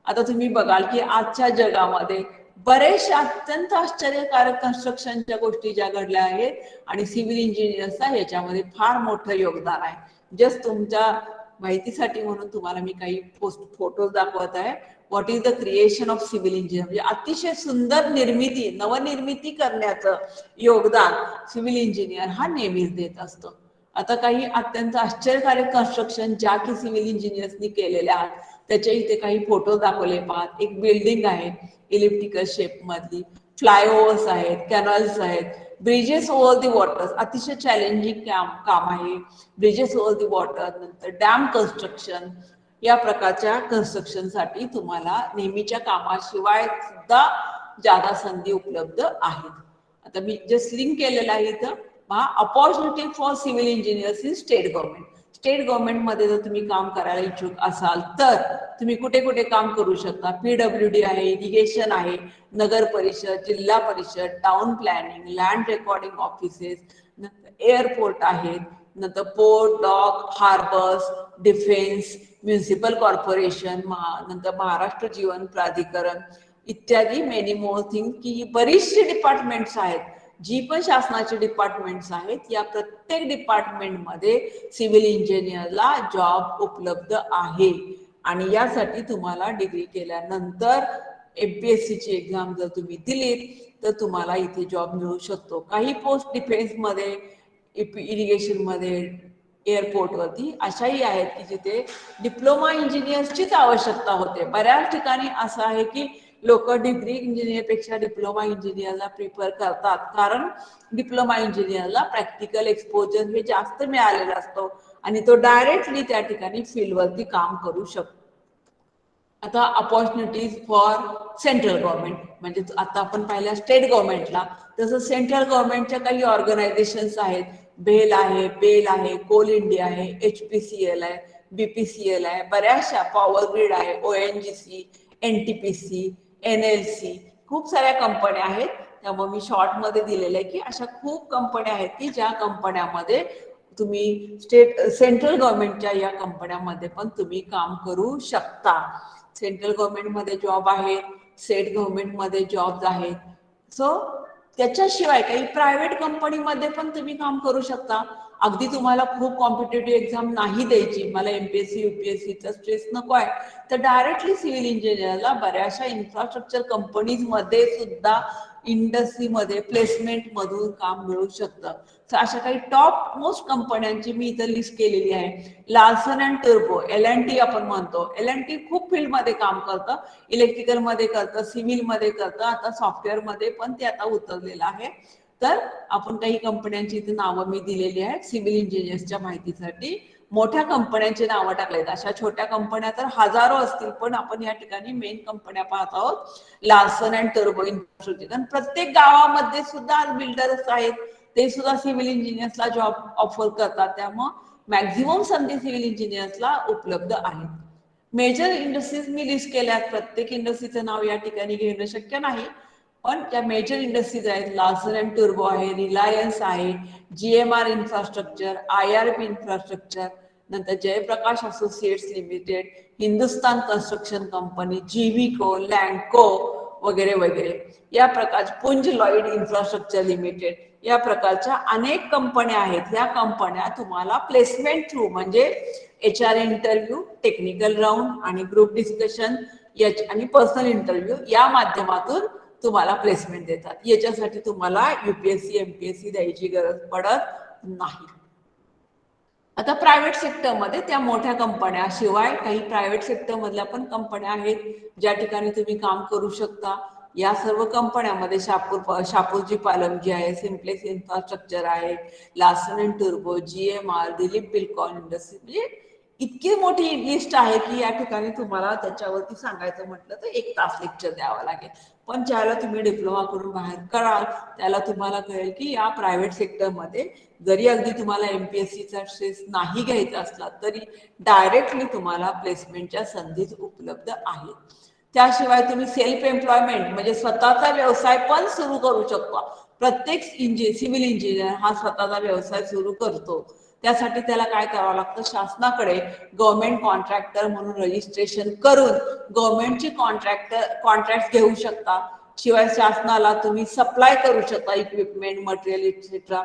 आता तुम्ही बघाल की आजच्या जगामध्ये बरेचशा अत्यंत आश्चर्यकारक कन्स्ट्रक्शनच्या गोष्टी ज्या घडल्या आहेत आणि सिव्हिल इंजिनियर्सचा याच्यामध्ये फार मोठं योगदान आहे. जस्ट तुमच्या माहितीसाठी म्हणून तुम्हाला मी काही फोटो दाखवत आहे. What is the creation of civil engineer, म्हणजे अतिशय सुंदर निर्मिती, नवनिर्मिती करण्याचं योगदान सिव्हिल इंजिनियर हा नेहमीच देत असतो. आता काही अत्यंत आश्चर्यकारक कन्स्ट्रक्शन ज्या की सिव्हिल इंजिनियर्सनी केलेल्या आहेत त्याच्या इथे काही फोटो दाखवले पाहत. एक बिल्डिंग आहे इलिप्टिकल शेप मधली, फ्लायओव्हर्स आहेत, कॅनल्स आहेत, ब्रिजेस ओव्हर दी वॉटर, अतिशय चॅलेंजिंग काम आहे. ब्रिजेस ओव्हर दी वॉटर, नंतर डॅम कन्स्ट्रक्शन, या प्रकारच्या कन्स्ट्रक्शनसाठी तुम्हाला नेहमीच्या कामाशिवाय सुद्धा जादा संधी उपलब्ध आहेत. आता मी जस्ट लिंक केलेला आहे इथं, opportunity for civil engineers in state government. State गव्हर्नमेंटमध्ये जर तुम्ही काम करायला इच्छुक असाल तर तुम्ही कुठे कुठे काम करू शकता. PWD आहे, इरिगेशन आहे, नगर परिषद, जिल्हा परिषद, town planning, land recording offices, नंतर एअरपोर्ट आहेत, नंतर port, dock, harbours, defence, municipal corporation, नंतर महाराष्ट्र जीवन प्राधिकरण इत्यादी मेनी मोर थिंग की बरीचशी डिपार्टमेंट्स आहेत. जी पण शासनाचे डिपार्टमेंट्स आहेत या प्रत्येक डिपार्टमेंटमध्ये सिव्हिल इंजिनियरला जॉब उपलब्ध आहे. आणि यासाठी तुम्हाला डिग्री केल्यानंतर MPSC ची एक्झाम जर तुम्ही दिलीत तर तुम्हाला इथे जॉब मिळू शकतो. काही पोस्ट डिफेन्समध्ये, इरिगेशनमध्ये, एअरपोर्टवरती अशाही आहेत की जिथे डिप्लोमा इंजिनियर्सचीच आवश्यकता होते. बऱ्याच ठिकाणी असं आहे की लोक डिग्री इंजिनियरपेक्षा डिप्लोमा इंजिनियरला प्रिफर करतात, कारण डिप्लोमा इंजिनियरला प्रॅक्टिकल एक्सपोजर हे जास्त मिळालेलं असतं आणि तो डायरेक्टली त्या ठिकाणी फील्डवरती काम करू शकतो. आता अपॉर्च्युनिटीज फॉर सेंट्रल गव्हर्नमेंट, म्हणजे आता आपण पाहिलं स्टेट गव्हर्नमेंटला, तसं सेंट्रल गव्हर्नमेंटच्या काही ऑर्गनायझेशन्स आहेत. बेल आहे, कोल इंडिया आहे, HPCL आहे, BPCL आहे, बऱ्याचशा, पॉवर ग्रीड आहे, ONGC, NTPC, NLC, खूप साऱ्या कंपन्या आहेत. त्यामुळे मी शॉर्टमध्ये दिलेलं आहे की अशा खूप कंपन्या आहेत की ज्या कंपन्यामध्ये तुम्ही सेंट्रल गव्हर्नमेंटच्या या कंपन्यामध्ये पण तुम्ही काम करू शकता. सेंट्रल गव्हर्नमेंटमध्ये जॉब आहेत, स्टेट गव्हर्नमेंटमध्ये जॉब्स आहेत. सो त्याच्याशिवाय काही प्रायव्हेट कंपनीमध्ये पण तुम्ही काम करू शकता. अगदी तुम्हाला खूप कॉम्पिटेटिव्ह एक्झाम नाही द्यायची, मला MPSC UPSCचा स्ट्रेस नको आहे, तर डायरेक्टली सिव्हिल इंजिनियरला बऱ्याचशा इन्फ्रास्ट्रक्चर कंपनीजमध्ये सुद्धा इंडस्ट्रीमध्ये प्लेसमेंट मधून काम मिळू शकतं. तर अशा काही टॉप मोस्ट कंपन्यांची मी इथं लिस्ट केलेली आहे. लार्सन अँड टुर्बो, L&T आपण म्हणतो. L&T खूप फील्डमध्ये काम करतं, इलेक्ट्रिकलमध्ये करतं, सिव्हिलमध्ये करतं, आता सॉफ्टवेअरमध्ये पण ते आता उतरलेलं आहे. तर आपण काही कंपन्यांची इथे नावं मी दिलेली आहेत सिव्हिल इंजिनियर्सच्या माहितीसाठी. मोठ्या कंपन्यांची नावं टाकलेत. अशा छोट्या कंपन्या तर हजारो असतील, पण आपण या ठिकाणी मेन कंपन्या पाहत आहोत. लार्सन अँड टुर्बो इन्फ्रास्ट्रक्चर. आणि प्रत्येक गावामध्ये सुद्धा आज बिल्डर्स आहेत, ते सुद्धा सिव्हिल इंजिनियर्सला जॉब ऑफर करतात. त्यामुळे मॅक्झिमम संधी सिव्हिल इंजिनियर्सला उपलब्ध आहेत. मेजर इंडस्ट्रीज मी लिस्ट केल्या आहेत. प्रत्येक इंडस्ट्रीचं नाव या ठिकाणी घेणं शक्य नाही, पण त्या मेजर इंडस्ट्रीज आहेत. लार्सन अँड टुर्बो आहे, रिलायन्स आहे, GMR इन्फ्रास्ट्रक्चर, IRB इन्फ्रास्ट्रक्चर, नंतर Jaiprakash associates limited, Hindustan construction company, GVCO, Lanco वगैरे वगैरे या प्रकारचे, पुंज लॉइड इन्फ्रास्ट्रक्चर लिमिटेड, या प्रकारच्या अनेक कंपन्या आहेत. या कंपन्या तुम्हाला प्लेसमेंट थ्रू म्हणजे HR इंटरव्ह्यू, टेक्निकल राऊंड आणि ग्रुप डिस्कशन आणि पर्सनल इंटरव्ह्यू या माध्यमातून तुम्हाला प्लेसमेंट देतात. याच्यासाठी तुम्हाला UPSC MPSC द्यायची गरज पडत नाही. आता प्रायव्हेट सेक्टरमध्ये त्या मोठ्या कंपन्या शिवाय काही प्रायव्हेट सेक्टर मधल्या पण कंपन्या आहेत ज्या ठिकाणी तुम्ही काम करू शकता. या सर्व कंपन्यामध्ये शापूरजी पालमजी आहे, सिम्प्लेक्स इन्फ्रास्ट्रक्चर आहे, लार्सन अँड टुर्बो, GMR, दिलीप बिल्डकॉन इंडस्ट्री, म्हणजे इतकी मोठी लिस्ट आहे की या ठिकाणी तुम्हाला त्याच्यावरती सांगायचं म्हटलं तर 1 तास लेक्चर द्यावं लागेल. पण ज्याला तुम्ही डिप्लोमा करून बाहेर कराल त्याला तुम्हाला कळेल की या प्रायव्हेट सेक्टरमध्ये जरी अगदी तुम्हाला MPSCचा स्ट्रेस नाही घ्यायचा असला तरी डायरेक्टली तुम्हाला प्लेसमेंटच्या संधी उपलब्ध आहेत. त्याशिवाय तुम्ही सेल्फ एम्प्लॉयमेंट म्हणजे स्वतःचा व्यवसाय पण सुरू करू शकता. प्रत्येक सिव्हिल इंजिनियर हा स्वतःचा व्यवसाय सुरू करतो. त्यासाठी त्याला काय करावं लागतं, शासनाकडे गव्हर्नमेंट कॉन्ट्रॅक्टर म्हणून रजिस्ट्रेशन करून गव्हर्नमेंटची कॉन्ट्रॅक्ट घेऊ शकता. शिवाय शासनाला तुम्ही सप्लाय करू शकता इक्विपमेंट, मटेरियल इट्सेट्रा.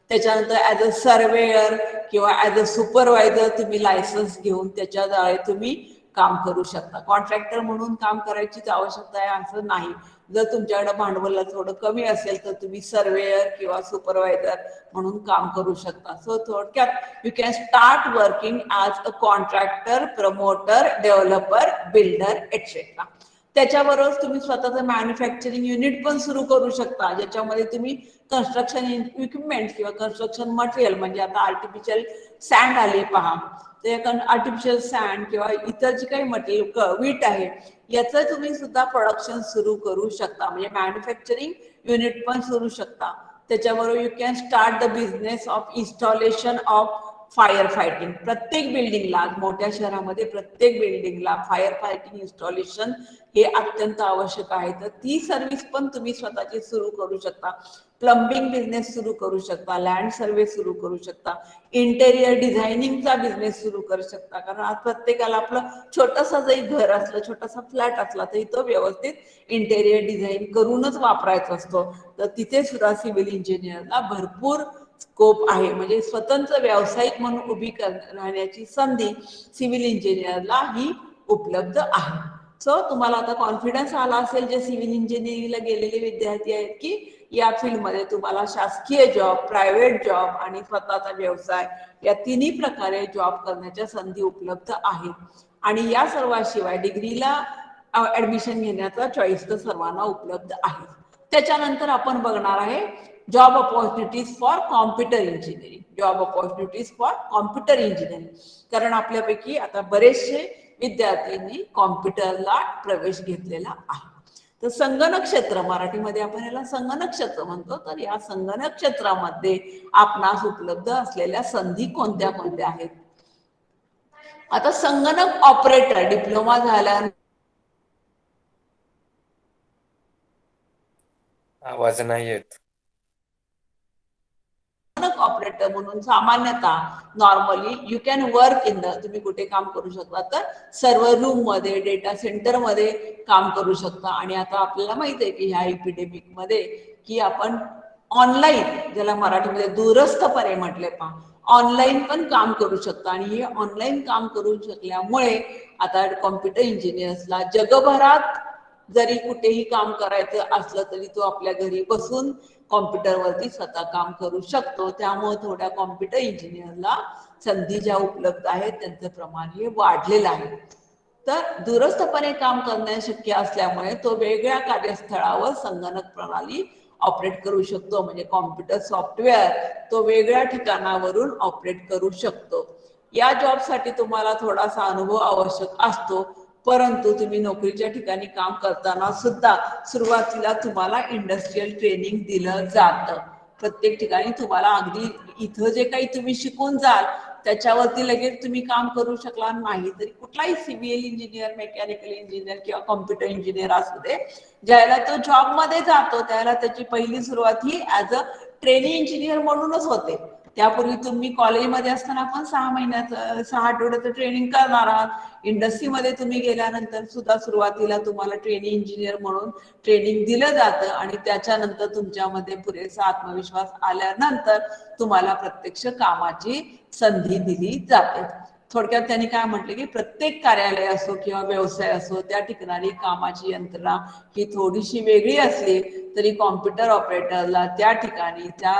त्याच्यानंतर ऍज अ सर्वेयर किंवा ऍज अ सुपरवायझर तुम्ही लायसन्स घेऊन त्याच्याद्वारे तुम्ही काम करू शकता. कॉन्ट्रॅक्टर म्हणून काम करायचीच आवश्यकता आहे असं नाही. जर तुमच्याकडे भांडवल थोडं कमी असेल तर तुम्ही सर्वेयर किंवा सुपरवायझर म्हणून काम करू शकता. सो थोडक्यात you can start working as a contractor, promoter, developer, builder etcetera. त्याच्याबरोबर तुम्ही स्वतःचं मॅन्युफॅक्चरिंग युनिट पण सुरू करू शकता ज्याच्यामध्ये तुम्ही कन्स्ट्रक्शन इक्विपमेंट किंवा कन्स्ट्रक्शन मटेरियल म्हणजे आता आर्टिफिशियल सँड आली पहा, ते आर्टिफिशियल सँड किंवा इतर जे काही मटेरियल वीट आहे याचं तुम्ही सुद्धा प्रोडक्शन सुरू करू शकता. म्हणजे मॅन्युफॅक्चरिंग युनिट पण सुरू शकता. त्याच्याबरोबर you can start the business of installation of fire fighting. प्रत्येक बिल्डिंगला, मोठ्या शहरामध्ये प्रत्येक बिल्डिंगला फायर फायटिंग इन्स्टॉलेशन हे अत्यंत आवश्यक आहे. तर ती सर्व्हिस पण तुम्ही स्वतःची सुरू करू शकता. प्लंबिंग बिझनेस सुरू करू शकता, लँड सर्वे सुरू करू शकता, इंटेरियर डिझायनिंगचा बिझनेस सुरू करू शकता. कारण आज प्रत्येकाला आपलं छोटंसं जरी घर असलं, छोटासा फ्लॅट असला तरी तो व्यवस्थित इंटेरियर डिझाईन करूनच वापरायचा असतो. तर तिथे सुद्धा सिव्हिल इंजिनियरला भरपूर स्कोप आहे. म्हणजे स्वतंत्र व्यावसायिक म्हणून उभी राहण्याची संधी सिव्हिल इंजिनियरला ही उपलब्ध आहे. सो तुम्हाला आता कॉन्फिडन्स आला असेल जे सिव्हिल इंजिनिअरिंगला गेलेले विद्यार्थी आहेत की या फील्डमध्ये तुम्हाला शासकीय जॉब, प्रायव्हेट जॉब आणि स्वतःचा व्यवसाय या तिन्ही प्रकारे जॉब करण्याच्या संधी उपलब्ध आहेत. आणि या सर्वाशिवाय डिग्रीला ऍडमिशन घेण्याचा चॉईस तर सर्वांना उपलब्ध आहे. त्याच्यानंतर आपण बघणार आहे job opportunities for computer engineering. Job opportunities for computer engineering. कारण आपल्यापैकी आता बरेचसे विद्यार्थ्यांनी कॉम्प्युटरला प्रवेश घेतलेला आहे. तर संगणक क्षेत्र, मराठीमध्ये आपण याला संगणक क्षेत्र म्हणतो. तर या संगणक क्षेत्रामध्ये आपणास उपलब्ध असलेल्या संधी कोणत्या कोणत्या आहेत? आता संगणक ऑपरेटर डिप्लोमा झाल्या आवाज नाही येत. ऑपरेटर म्हणून सामान्यतः normally you can work in the, तुम्ही कुठे काम करू शकता तर सर्व्हर रूम मध्ये, डेटा सेंटर मध्ये काम करू शकता. आणि आता आपल्याला माहित आहे की ह्या एपिडेमिक मध्ये की आपण ऑनलाईन, ज्याला मराठीमध्ये दूरस्थपणे म्हटले पहा, ऑनलाईन पण काम करू शकता. आणि हे ऑनलाईन काम करू शकल्यामुळे आता कॉम्प्युटर इंजिनियर्सला जगभरात जरी कुठेही काम करायचं असलं तरी तो आपल्या घरी बसून कॉम्प्युटरवरती स्वतः काम करू शकतो. त्यामुळे थोड्या कॉम्प्युटर इंजिनियरला संधी ज्या उपलब्ध आहेत त्यांचं प्रमाण हे वाढलेलं आहे. तर दूरस्थपणे काम करणे शक्य असल्यामुळे तो वेगळ्या कार्यस्थळावर संगणक प्रणाली ऑपरेट करू शकतो. म्हणजे कॉम्प्युटर सॉफ्टवेअर तो वेगळ्या ठिकाणावरून ऑपरेट करू शकतो. या जॉबसाठी तुम्हाला थोडासा अनुभव आवश्यक असतो, परंतु तुम्ही नोकरीच्या ठिकाणी काम करताना सुद्धा सुरुवातीला तुम्हाला इंडस्ट्रियल ट्रेनिंग दिलं जातं. प्रत्येक ठिकाणी तुम्हाला अगदी इथं जे काही तुम्ही शिकून जाल त्याच्यावरती लगेच तुम्ही काम करू शकला नाही. तरी कुठलाही सिव्हिल इंजिनियर, मेकॅनिकल इंजिनियर किंवा कॉम्प्युटर इंजिनियर असू दे, ज्याला तो जॉब मध्ये जातो त्याला त्याची पहिली सुरुवात ही ऍज अ ट्रेनिंग इंजिनियर म्हणूनच होते. त्यापूर्वी तुम्ही कॉलेजमध्ये असताना पण 6 महिन्याचं 6 आठवड्याचं ट्रेनिंग करणार आहात. इंडस्ट्रीमध्ये तुम्ही गेल्यानंतर सुद्धा सुरुवातीला तुम्हाला ट्रेनिंग इंजिनियर म्हणून ट्रेनिंग दिलं जातं आणि त्याच्यानंतर तुमच्यामध्ये पुरेसा आत्मविश्वास आल्यानंतर तुम्हाला प्रत्यक्ष कामाची संधी दिली जाते. थोडक्यात त्यांनी काय म्हटलं की प्रत्येक कार्यालय असो किंवा व्यवसाय असो त्या ठिकाणी कामाची यंत्रणा ही थोडीशी वेगळी असली तरी कॉम्प्युटर ऑपरेटरला त्या ठिकाणी त्या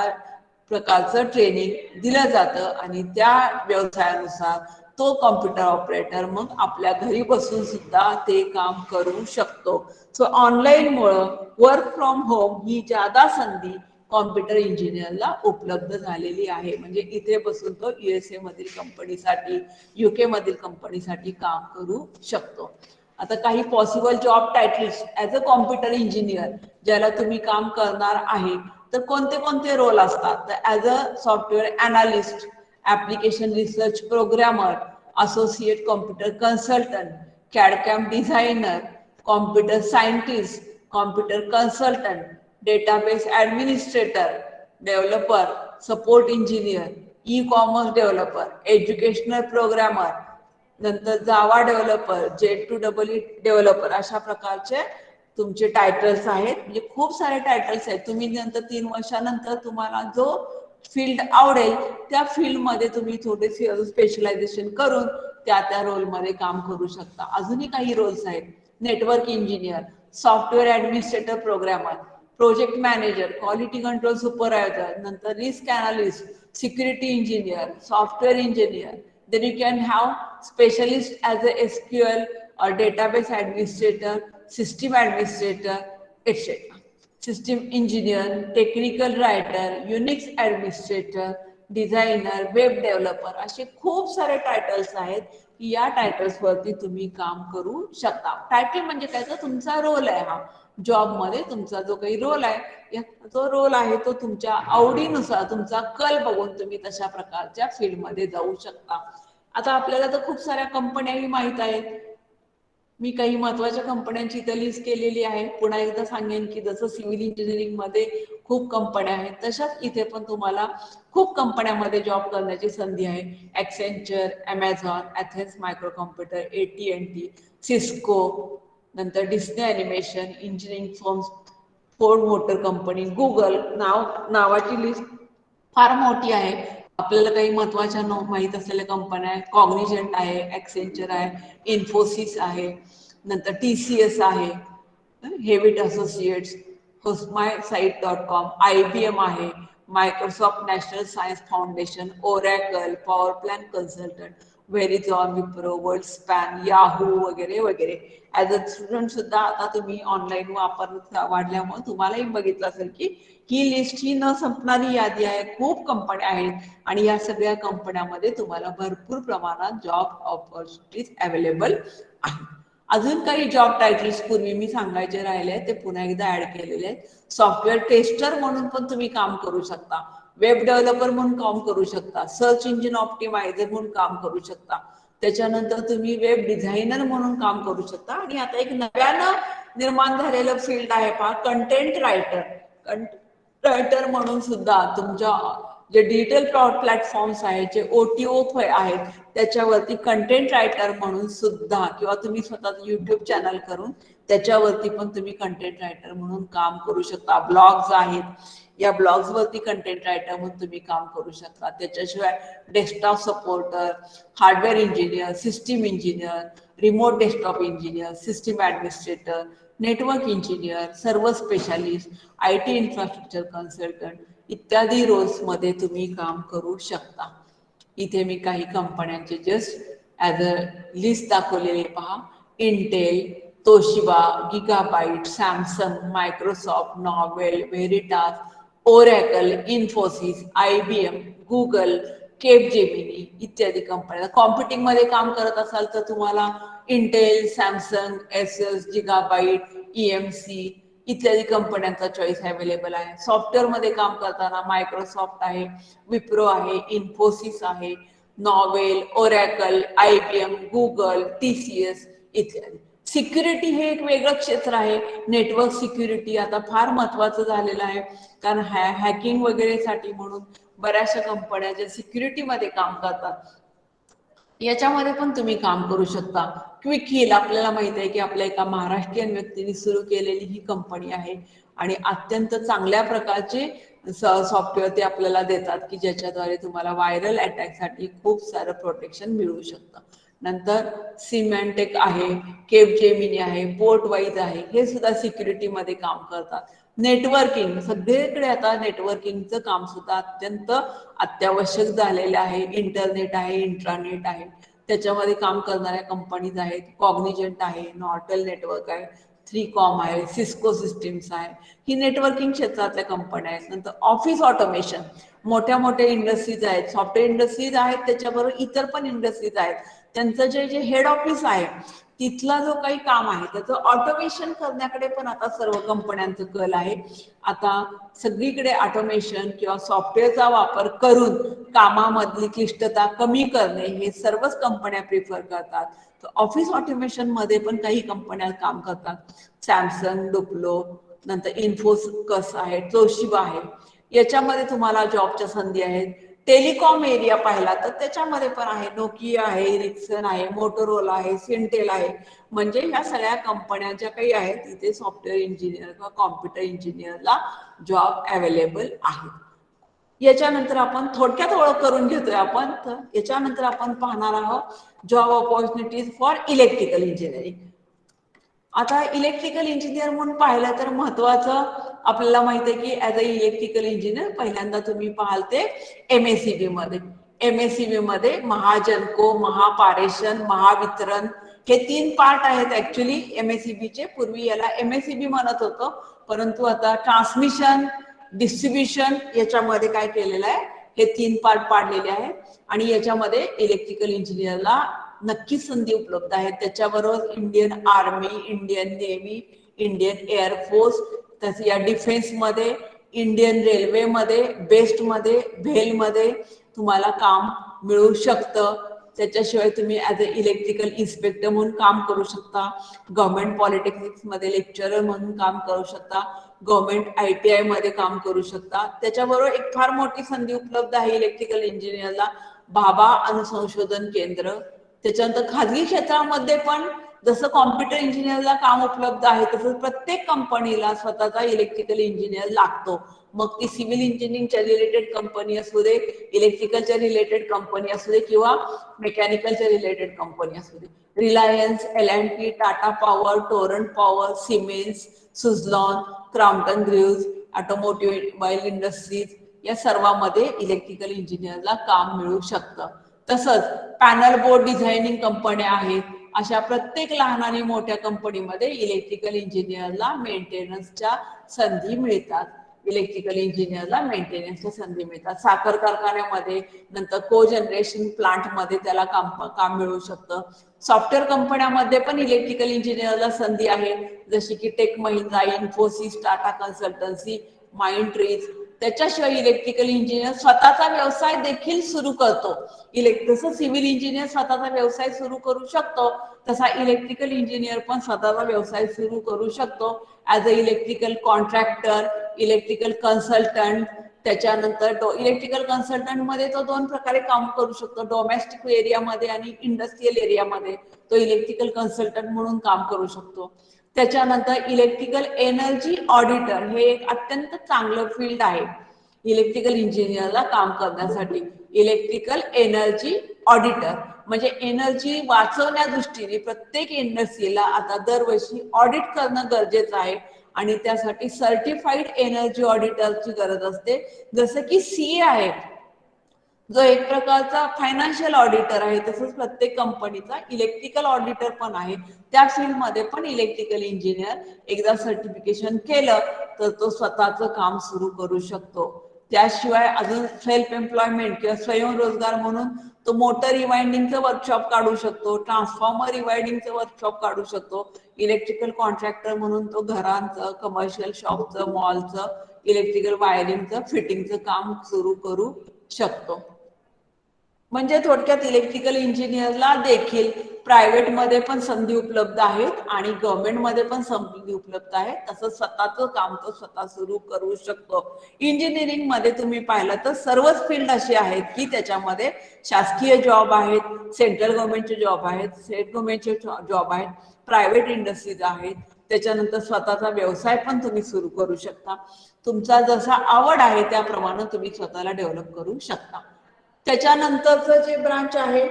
प्रकारचं ट्रेनिंग दिलं जातं आणि त्या व्यवसायानुसार तो कॉम्प्युटर ऑपरेटर मग आपल्या घरी बसून सुद्धा ते काम करू शकतो. सो ऑनलाईन मुळे वर्क फ्रॉम होम ही ज्यादा संधी कॉम्प्युटर इंजिनियरला उपलब्ध झालेली आहे. म्हणजे इथे बसून तो USA मधील कंपनीसाठी, UK मधील कंपनीसाठी काम करू शकतो. आता काही possible job titles as a computer engineer ज्याला तुम्ही काम करणार आहे तर कोणते कोणते रोल असतात? तर as a software analyst, application research programmer, associate computer consultant, CAD-cam designer, computer scientist, computer consultant, database administrator, developer, support engineer, e commerce developer, educational programmer, नंतर जावा डेव्हलपर, J2EE डेव्हलपर, अशा प्रकारचे तुमचे टायटल्स आहेत. म्हणजे खूप सारे टायटल्स आहेत. तुम्ही नंतर 3 वर्षानंतर तुम्हाला जो फील्ड आवडेल त्या फील्डमध्ये तुम्ही थोडेसे स्पेशलायझेशन करून त्या रोलमध्ये काम करू शकता. अजूनही काही रोल्स आहेत. Network engineer, software administrator programmer, project manager, quality control supervisor, नंतर risk analyst, security engineer, software engineer. Then you can have specialist as a SQL or database administrator, system administrator, etc. System engineer, technical writer, Unix administrator, designer, web developer असे खूप सारे titles आहेत की या titles वरती तुम्ही काम करू शकता. टायटल म्हणजे काय, तर तुमचा रोल आहे, हा जॉब मध्ये तुमचा जो काही रोल आहे, तो रोल आहे तो तुमच्या आवडीनुसार तुमचा कल बघून तुम्ही तशा प्रकारच्या फील्डमध्ये जाऊ शकता. आता आपल्याला तर खूप साऱ्या कंपन्याही माहित आहेत. मी काही महत्वाच्या कंपन्यांची इथं लिस्ट केलेली आहे. पुन्हा एकदा सांगेन की जसं सिव्हिल इंजिनिअरिंग मध्ये खूप कंपन्या आहेत, तशाच इथे पण तुम्हाला खूप कंपन्यांमध्ये जॉब करण्याची संधी आहे. Accenture, Amazon, Athens micro computer, AT&T, Cisco, नंतर Disney animation, engineering firms, Ford motor company, Google, नावाची लिस्ट फार मोठी आहे. आपल्याला काही महत्वाच्या माहित असलेल्या कंपन्या आहेत. कॉग्निजंट आहे, ॲक्सेंचर आहे, इन्फोसिस आहे, नंतर TCS आहे, हेविट असोसिएट्स, hoostmySite.com, IBM आहे, Microsoft national science foundation, Oracle, power plan consultant, Verizon, Wipro, world span, Yahoo वगैरे वगैरे. ऍज अ स्टुडंट सुद्धा आता तुम्ही ऑनलाईन वापर वाढल्यामुळे तुम्हालाही बघितलं असेल की ही लिस्ट ही न संपणारी यादी आहे. खूप कंपन्या आहेत आणि या सगळ्या कंपन्यांमध्ये तुम्हाला भरपूर प्रमाणात जॉब ऑपॉर्च्युनिटीज अवेलेबल आहेत. अजून काही जॉब टायटल्स पूर्वी मी सांगायचे राहिले ते पुन्हा एकदा ऍड केलेले आहेत. सॉफ्टवेअर टेस्टर म्हणून पण तुम्ही काम करू शकता, वेब डेव्हलपर म्हणून काम करू शकता, सर्च इंजिन ऑप्टिमायझर म्हणून काम करू शकता, त्याच्यानंतर तुम्ही वेब डिझायनर म्हणून काम करू शकता. आणि आता एक नव्यानं निर्माण झालेलं फील्ड आहे पहा, कंटेंट रायटर म्हणून सुद्धा तुमच्या जे डिजिटल प्लॅटफॉर्म्स आहेत, जे OTO आहेत, त्याच्यावरती कंटेंट रायटर म्हणून सुद्धा, किंवा तुम्ही स्वतः YouTube चॅनल करून त्याच्यावरती पण तुम्ही कंटेंट रायटर म्हणून काम करू शकता. ब्लॉग्स आहेत, या ब्लॉग्स वरती कंटेंट रायटर म्हणून तुम्ही काम करू शकता. त्याच्याशिवाय desktop supporter, hardware engineer, system engineer, remote desktop engineer, system administrator, network engineer, server specialist, IT infrastructure consultant इत्यादी रोल्स मध्ये तुम्ही काम करू शकता. इथे मी काही कंपन्यांचे जस्ट ऍज अ लिस्ट दाखवलेले पहा. Intel, Toshiba, Gigabyte, Samsung, Microsoft, Novell, Veritas, Oracle, Infosys, IBM, Google, Capgemini इत्यादी कंपन्या. कॉम्प्युटिंग मध्ये काम करत असाल तर तुम्हाला Intel, Samsung, S S, Gigabyte, EMC इत्यादी कंपन्यांचा चॉईस अवेलेबल आहे. सॉफ्टवेअर मध्ये काम करताना मायक्रोसॉफ्ट आहे, विप्रो आहे, इन्फोसिस आहे, novel, oracle, IBM, Google, TCS इत्यादी. सिक्युरिटी हे एक वेगळं क्षेत्र आहे. नेटवर्क सिक्युरिटी आता फार महत्वाचं झालेलं आहे, कारण हॅकिंग वगैरेसाठी म्हणून बऱ्याचशा कंपन्या ज्या सिक्युरिटीमध्ये काम करतात याच्यामध्ये पण तुम्ही काम करू शकता. क्विक हिल आपल्याला माहित आहे की आपल्या एका महाराष्ट्रीयन व्यक्तीने सुरू केलेली ही कंपनी आहे आणि अत्यंत चांगल्या प्रकारचे सॉफ्टवेअर ते आपल्याला देतात की ज्याच्याद्वारे तुम्हाला व्हायरल अटॅकसाठी खूप सारं प्रोटेक्शन मिळू शकतं. नंतर सिमॅन्टेक आहे, केपजेमिनी आहे, पोर्टवाईज आहे, हे सुद्धा सिक्युरिटीमध्ये काम करतात. नेटवर्किंग सगळीकडे आता नेटवर्किंगचं काम सुद्धा अत्यंत अत्यावश्यक झालेलं आहे. इंटरनेट आहे, इंट्रानेट आहे, त्याच्यामध्ये काम करणाऱ्या कंपनीज आहेत. कॉग्निजंट आहे, नॉर्टल नेटवर्क आहे, 3कॉम आहे, सिस्को सिस्टीम्स आहे, ही नेटवर्किंग क्षेत्रातल्या कंपन्या आहेत. नंतर ऑफिस ऑटोमेशन, मोठ्या मोठ्या इंडस्ट्रीज आहेत, सॉफ्टवेअर इंडस्ट्रीज आहेत, त्याच्याबरोबर इतर पण इंडस्ट्रीज आहेत. त्यांचं जे हेड ऑफिस आहे तिथला जो काही काम आहे त्याचं ऑटोमेशन करण्याकडे पण आता सर्व कंपन्यांचं कल आहे. आता सगळीकडे ऑटोमेशन किंवा सॉफ्टवेअरचा वापर करून कामामधली क्लिष्टता कमी करणे हे सर्वच कंपन्या प्रिफर करतात. तर ऑफिस ऑटोमेशन मध्ये पण काही कंपन्या काम करतात. सॅमसंग, डुप्लो, नंतर इन्फोसिस आहे, तोशिबा आहे, याच्यामध्ये तुम्हाला जॉबच्या संधी आहेत. टेलिकॉम एरिया पाहिला तर त्याच्यामध्ये पण आहे, नोकिया आहे, इरिक्सन आहे, मोटोरोला आहे, सिंटेल आहे. म्हणजे ह्या सगळ्या कंपन्या ज्या काही आहेत तिथे सॉफ्टवेअर इंजिनियर किंवा कॉम्प्युटर इंजिनियरला जॉब अवेलेबल आहे. याच्यानंतर आपण थोडक्यात ओळख करून घेतोय आपण. तर याच्यानंतर आपण पाहणार आहोत job opportunities for electrical engineering. आता इलेक्ट्रिकल इंजिनियर म्हणून पाहिलं तर महत्वाचं आपल्याला माहिती आहे की ऍज अ इलेक्ट्रिकल इंजिनियर पहिल्यांदा तुम्ही पाहाल ते MSEB मध्ये. MSEB मध्ये महाजनको, महापारेषण, महावितरण हे 3 पार्ट आहेत ऍक्च्युली MSEB चे. पूर्वी याला MSEB म्हणत होतं, परंतु आता ट्रान्समिशन, डिस्ट्रीब्युशन याच्यामध्ये काय केलेलं आहे, हे 3 पार्ट पाडलेले आहेत आणि याच्यामध्ये इलेक्ट्रिकल इंजिनियरला नक्कीच संधी उपलब्ध आहे. त्याच्याबरोबर Indian army, Indian navy, Indian air force, तसं या डिफेन्समध्ये, इंडियन रेल्वेमध्ये, बेस्टमध्ये, भेलमध्ये तुम्हाला काम मिळू शकतं. त्याच्याशिवाय तुम्ही ॲज अ इलेक्ट्रिकल इन्स्पेक्टर म्हणून काम करू शकता, गव्हर्नमेंट पॉलिटेक्निक्समध्ये लेक्चरर म्हणून काम करू शकता, गव्हर्नमेंट ITI मध्ये काम करू शकता. त्याच्याबरोबर एक फार मोठी संधी उपलब्ध आहे इलेक्ट्रिकल इंजिनियरला, भाभा अणुसंशोधन केंद्र. त्याच्यानंतर खाजगी क्षेत्रामध्ये पण जसं कॉम्प्युटर इंजिनियरला काम उपलब्ध आहे तसंच प्रत्येक कंपनीला स्वतःचा इलेक्ट्रिकल इंजिनियर लागतो. मग ती सिव्हिल इंजिनिअरिंगच्या रिलेटेड कंपनी असू दे, इलेक्ट्रिकलच्या रिलेटेड कंपनी असू दे किंवा मेकॅनिकलच्या रिलेटेड कंपनी असू दे. Reliance, L&T, Tata power, Torrent power, Siemens, Suzlon, Crompton Greaves, automotive industries या सर्वांमध्ये इलेक्ट्रिकल इंजिनियरला काम मिळू शकतं. तसंच पॅनल बोर्ड डिझायनिंग कंपन्या आहेत. अशा प्रत्येक लहान आणि मोठ्या कंपनीमध्ये इलेक्ट्रिकल इंजिनियरला मेंटेनन्सच्या संधी मिळतात. इलेक्ट्रिकल इंजिनियरला मेंटेनन्सच्या संधी मिळतात. साखर कारखान्यामध्ये, नंतर को जनरेशन प्लांटमध्ये त्याला काम मिळू शकतं. सॉफ्टवेअर कंपन्यामध्ये पण इलेक्ट्रिकल इंजिनियरला संधी आहे, जशी की टेक महिंद्रा, इन्फोसिस, टाटा कन्सल्टन्सी, माइंड ट्रीज. त्याच्याशिवाय इलेक्ट्रिकल इंजिनियर स्वतःचा व्यवसाय देखील सुरू करतो. जसं सिव्हिल इंजिनियर स्वतःचा व्यवसाय सुरू करू शकतो, तसा इलेक्ट्रिकल इंजिनियर पण स्वतःचा व्यवसाय सुरू करू शकतो as a electrical contractor, electrical consultant. त्याच्यानंतर इलेक्ट्रिकल कन्सल्टंट मध्ये तो 2 प्रकारे काम करू शकतो, डोमेस्टिक एरियामध्ये आणि इंडस्ट्रियल एरियामध्ये तो इलेक्ट्रिकल कन्सल्टंट म्हणून काम करू शकतो. त्याच्यानंतर इलेक्ट्रिकल एनर्जी ऑडिटर हे एक अत्यंत चांगलं फील्ड आहे इलेक्ट्रिकल इंजिनियरला काम करण्यासाठी. इलेक्ट्रिकल एनर्जी ऑडिटर म्हणजे एनर्जी वाचवण्या दृष्टीने प्रत्येक इंडस्ट्रीला आता दरवर्षी ऑडिट करणं गरजेचं आहे आणि त्यासाठी सर्टिफाईड एनर्जी ऑडिटरची गरज असते. जसं की CA आहे जो एक प्रकारचा फायनान्शियल ऑडिटर आहे, तसंच प्रत्येक कंपनीचा इलेक्ट्रिकल ऑडिटर पण आहे. त्या फील्डमध्ये पण इलेक्ट्रिकल इंजिनियर एकदा सर्टिफिकेशन केलं तर तो स्वतःचं काम सुरू करू शकतो. त्याशिवाय अजून सेल्फ एम्प्लॉयमेंट किंवा स्वयंरोजगार म्हणून तो मोटर रिवाइंडिंगचं वर्कशॉप काढू शकतो, ट्रान्सफॉर्मर रिवाइंडिंगचं वर्कशॉप काढू शकतो. इलेक्ट्रिकल कॉन्ट्रॅक्टर म्हणून तो घरांचं, कमर्शियल शॉपचं, मॉलचं, इलेक्ट्रिकल वायरिंगचं, फिटिंगचं काम सुरू करू शकतो. म्हणजे थोडक्यात इलेक्ट्रिकल इंजिनियरला देखील प्रायव्हेट मध्ये पण संधी उपलब्ध आहेत आणि गव्हर्नमेंट मध्ये पण संधी उपलब्ध आहे. तसं स्वतःचं काम तो स्वतः सुरू करू शकतो. इंजिनिअरिंग मध्ये तुम्ही पाहिलं तर सर्वच फील्ड असे आहेत की त्याच्यामध्ये शासकीय जॉब आहेत, सेंट्रल गव्हर्नमेंटचे जॉब आहेत, स्टेट गव्हर्नमेंटचे जॉब आहेत, प्रायव्हेट इंडस्ट्रीज आहेत. त्याच्यानंतर स्वतःचा व्यवसाय पण तुम्ही सुरू करू शकता. तुमचा जसा आवड आहे त्याप्रमाणे तुम्ही स्वतःला डेव्हलप करू शकता. त्याच्यानंतरचं जे ब्रांच आहे,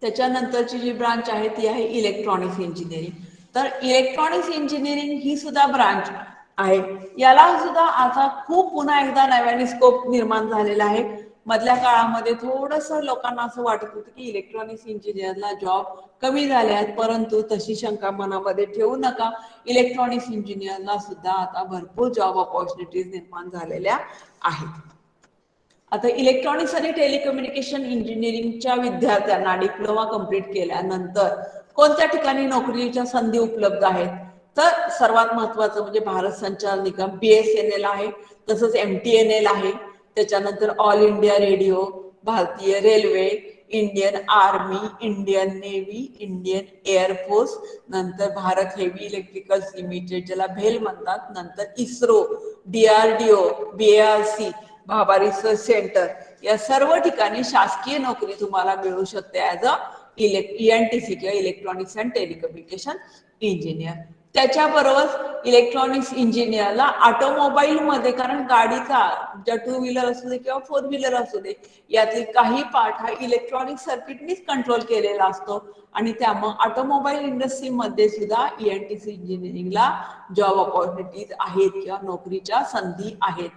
त्याच्यानंतरची जी ब्रांच आहे ती आहे इलेक्ट्रॉनिक्स इंजिनिअरिंग. तर इलेक्ट्रॉनिक्स इंजिनिअरिंग ही सुद्धा ब्रांच आहे. याला सुद्धा आता खूप पुन्हा एकदा नव्याने स्कोप निर्माण झालेला आहे. मधल्या काळामध्ये थोडंसं लोकांना असं वाटत होतं की इलेक्ट्रॉनिक्स इंजिनिअरला जॉब कमी झाले आहेत, परंतु तशी शंका मनामध्ये ठेवू नका. इलेक्ट्रॉनिक्स इंजिनिअरला सुद्धा आता भरपूर जॉब ऑपॉर्च्युनिटीज निर्माण झालेल्या आहेत. आता इलेक्ट्रॉनिक्स आणि टेलिकम्युनिकेशन इंजिनिअरिंगच्या विद्यार्थ्यांना डिप्लोमा कंप्लीट केल्यानंतर कोणत्या ठिकाणी नोकरीच्या संधी उपलब्ध आहेत, तर सर्वात महत्वाचं म्हणजे भारत संचार निगम BSNL आहे, तसंच MTNL आहे. त्याच्यानंतर ऑल इंडिया रेडिओ, भारतीय railway, Indian army, Indian navy, Indian air force, नंतर भारत हेवी इलेक्ट्रिकल्स लिमिटेड ज्याला भेल म्हणतात, नंतर ISRO, DRDO, BARC, Bhabha research centre, या सर्व ठिकाणी शासकीय नोकरी तुम्हाला मिळू शकते ऍज अ ENTC किंवा इलेक्ट्रॉनिक्स अँड टेलिकम्युनिकेशन इंजिनियर. त्याच्याबरोबर इलेक्ट्रॉनिक्स इंजिनियरला ऑटोमोबाईल मध्ये, कारण गाडीचा ज्या 2 व्हीलर असू दे किंवा 4 व्हीलर असू दे, यातील काही पार्ट हा इलेक्ट्रॉनिक सर्किटनीच कंट्रोल केलेला असतो आणि त्यामुळे ऑटोमोबाईल इंडस्ट्रीमध्ये सुद्धा ENTC इंजिनिअरिंगला जॉब ऑपॉर्च्युनिटीज आहेत किंवा नोकरीच्या संधी आहेत.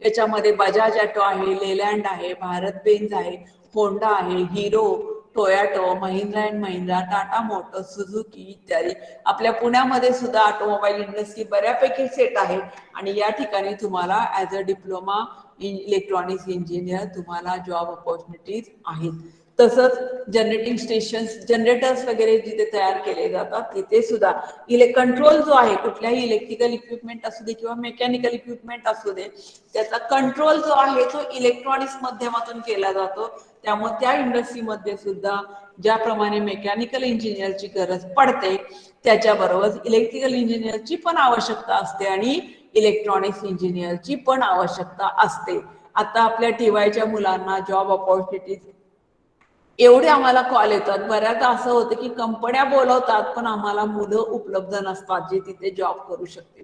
याच्यामध्ये बजाज ऑटो आहे, लेलँड आहे, भारत बेन्झ आहे, होंडा आहे, hero, Toyota, Mahindra and Mahindra, Tata Motors, Suzuki इत्यादी. आपल्या पुण्यामध्ये सुद्धा ऑटोमोबाईल इंडस्ट्री बऱ्यापैकी सेट आहे आणि या ठिकाणी तुम्हाला as a diploma in electronics engineer तुम्हाला जॉब ऑपॉर्च्युनिटीज आहेत. तसंच जनरेटिंग स्टेशन्स, जनरेटर्स वगैरे जिथे तयार केले जातात तिथे सुद्धा कंट्रोल जो आहे, कुठल्याही इलेक्ट्रिकल इक्विपमेंट असू दे किंवा मेकॅनिकल इक्विपमेंट असू दे, त्याचा कंट्रोल जो आहे तो इलेक्ट्रॉनिक्स माध्यमातून केला जातो. त्यामुळे त्या इंडस्ट्रीमध्ये सुद्धा ज्याप्रमाणे मेकॅनिकल इंजिनियरची गरज पडते त्याच्याबरोबर इलेक्ट्रिकल इंजिनियरची पण आवश्यकता असते आणि इलेक्ट्रॉनिक्स इंजिनियरची पण आवश्यकता असते. आता आपल्या टीवायच्या मुलांना जॉब ऑपॉर्च्युनिटीज एवढे आम्हाला कॉल येतात. बऱ्याचदा असं होतं की कंपन्या बोलवतात पण आम्हाला मुलं उपलब्ध नसतात जे तिथे जॉब करू शकतील.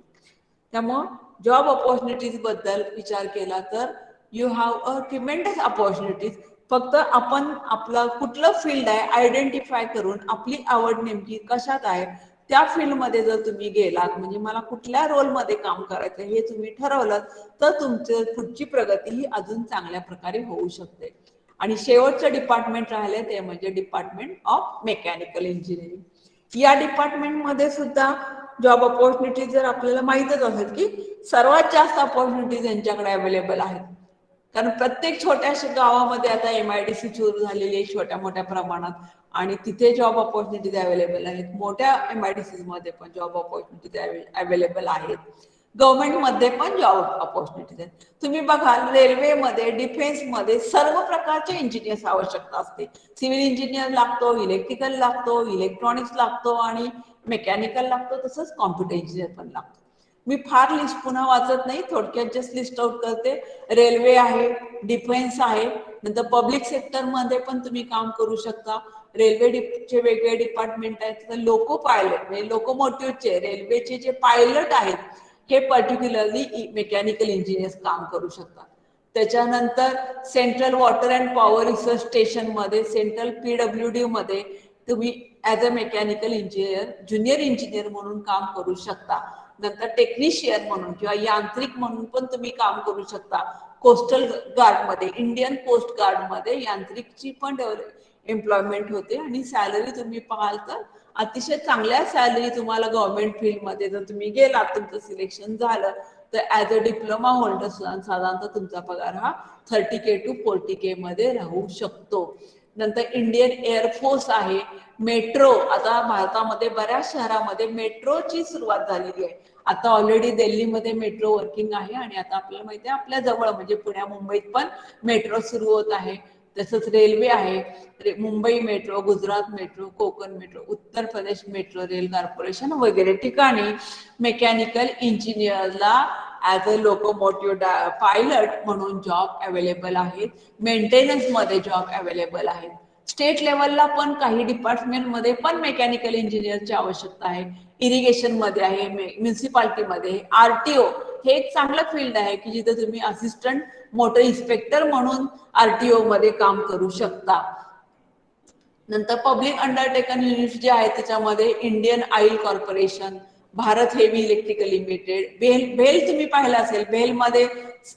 त्यामुळं जॉब ऑपॉर्च्युनिटीज बद्दल विचार केला तर you have a tremendous opportunities. फक्त आपण आपलं कुठलं फील्ड आहे आयडेंटिफाय करून आपली आवड नेमकी कशात आहे त्या फील्डमध्ये जर तुम्ही गेलात, म्हणजे मला कुठल्या रोलमध्ये काम करायचं हे तुम्ही ठरवलं तर तुमची पुढची प्रगती ही अजून चांगल्या प्रकारे होऊ शकते. आणि शेवटचं डिपार्टमेंट राहिले ते म्हणजे डिपार्टमेंट ऑफ मेकॅनिकल इंजिनिअरिंग. या डिपार्टमेंटमध्ये सुद्धा जॉब ऑपॉर्च्युनिटीज जर आपल्याला माहितच असेल की सर्वात जास्त ऑपॉर्च्युनिटीज यांच्याकडे अवेलेबल आहेत. कारण प्रत्येक छोट्याशा गावामध्ये आता MIDC सुरू झालेली आहे छोट्या मोठ्या प्रमाणात आणि तिथे जॉब ऑपॉर्च्युनिटीज अवेलेबल आहेत. मोठ्या MIDCs मध्ये पण जॉब ऑपॉर्च्युनिटीज अवेलेबल आहेत. गव्हर्नमेंटमध्ये पण जॉब ऑपॉर्च्युनिटीज आहेत. तुम्ही बघाल रेल्वेमध्ये, डिफेन्समध्ये सर्व प्रकारचे इंजिनियर्स आवश्यकता असते. सिव्हिल इंजिनियर लागतो, इलेक्ट्रिकल लागतो, इलेक्ट्रॉनिक्स लागतो आणि मेकॅनिकल लागतो, तसंच कॉम्प्युटर इंजिनियर पण लागतो. मी फार लिस्ट पुन्हा वाचत नाही, थोडक्यात जस्ट लिस्ट आउट करते. रेल्वे आहे, डिफेन्स आहे, नंतर पब्लिक सेक्टरमध्ये पण तुम्ही काम करू शकता. रेल्वेचे वेगळे डिपार्टमेंट आहेत. तर लोको पायलट म्हणजे लोकोमोटिव्हचे रेल्वेचे जे पायलट आहेत हे पर्टिक्युलरली मेकॅनिकल इंजिनियर्स काम करू शकतात. त्याच्यानंतर central water and power research station मध्ये, सेंट्रल PWD मध्ये तुम्ही as a mechanical engineer, junior engineer म्हणून काम करू शकता. नंतर टेक्निशियन म्हणून किंवा यांत्रिक म्हणून पण तुम्ही काम करू शकता. कोस्टल गार्ड मध्ये, इंडियन कोस्ट गार्ड मध्ये यांत्रिकची पण एम्प्लॉयमेंट होते आणि सॅलरी तुम्ही पाहाल तर अतिशय चांगल्या सॅलरी तुम्हाला गव्हर्नमेंट फील्डमध्ये जर तुम्ही गेलात, तुमचं सिलेक्शन झालं तर ऍज अ डिप्लोमा होल्डर साधारणतः तुमचा पगार हा 30K to 40K मध्ये राहू शकतो. नंतर इंडियन एअरफोर्स आहे. मेट्रो, आता भारतामध्ये बऱ्याच शहरामध्ये मेट्रोची सुरुवात झालेली आहे. आता ऑलरेडी दिल्लीमध्ये मेट्रो वर्किंग आहे आणि आता आपल्याला माहिती आहे आपल्या जवळ म्हणजे पुण्या मुंबईत पण मेट्रो सुरू होत आहे. तसंच रेल्वे आहे, Mumbai metro, Gujarat metro, Konkan metro, Uttar Pradesh metro rail corporation वगैरे ठिकाणी मेकॅनिकल इंजिनियरला ऍज अ लोकोमोटिव्ह पायलट म्हणून जॉब अवेलेबल आहेत. मेंटेनन्स मध्ये जॉब अवेलेबल आहेत. स्टेट लेवलला पण काही डिपार्टमेंटमध्ये पण मेकॅनिकल इंजिनियरची आवश्यकता आहे. इरिगेशन मध्ये आहे, म्युन्सिपाल्टीमध्ये, RTO हे एक चांगलं फील्ड आहे की जिथे तुम्ही असिस्टंट मोटर इन्स्पेक्टर म्हणून RTO मध्ये काम करू शकता. नंतर पब्लिक अंडरटेकन युनिट जे आहे त्याच्यामध्ये इंडियन ऑइल कॉर्पोरेशन, भारत हेवी इलेक्ट्रिकल लिमिटेड, बेल तुम्ही पाहिलं असेल, बेलमध्ये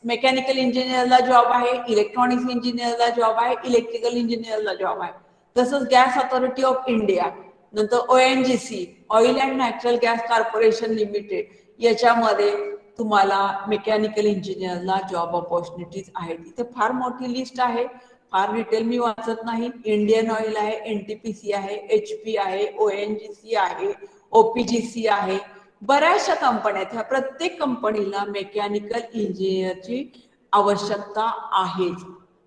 मेकॅनिकल इंजिनियरला जॉब आहे, इलेक्ट्रॉनिक्स इंजिनियरला जॉब आहे, इलेक्ट्रिकल इंजिनियरला जॉब आहे. तसंच गॅस अथॉरिटी ऑफ इंडिया, नंतर ONGC, ऑइल अँड नॅचरल गॅस कॉर्पोरेशन लिमिटेड, याच्यामध्ये तुम्हाला मेकॅनिकल इंजिनियरला जॉब ऑपॉर्च्युनिटीज आहेत. इथे फार मोठी लिस्ट आहे, फार डिटेल मी वाचत नाही. इंडियन ऑइल आहे, NTPC आहे, HP आहे, ONGC आहे, OPGC आहे, बऱ्याचशा कंपन्या आहेत. ह्या प्रत्येक कंपनीला मेकॅनिकल इंजिनियरची आवश्यकता आहे.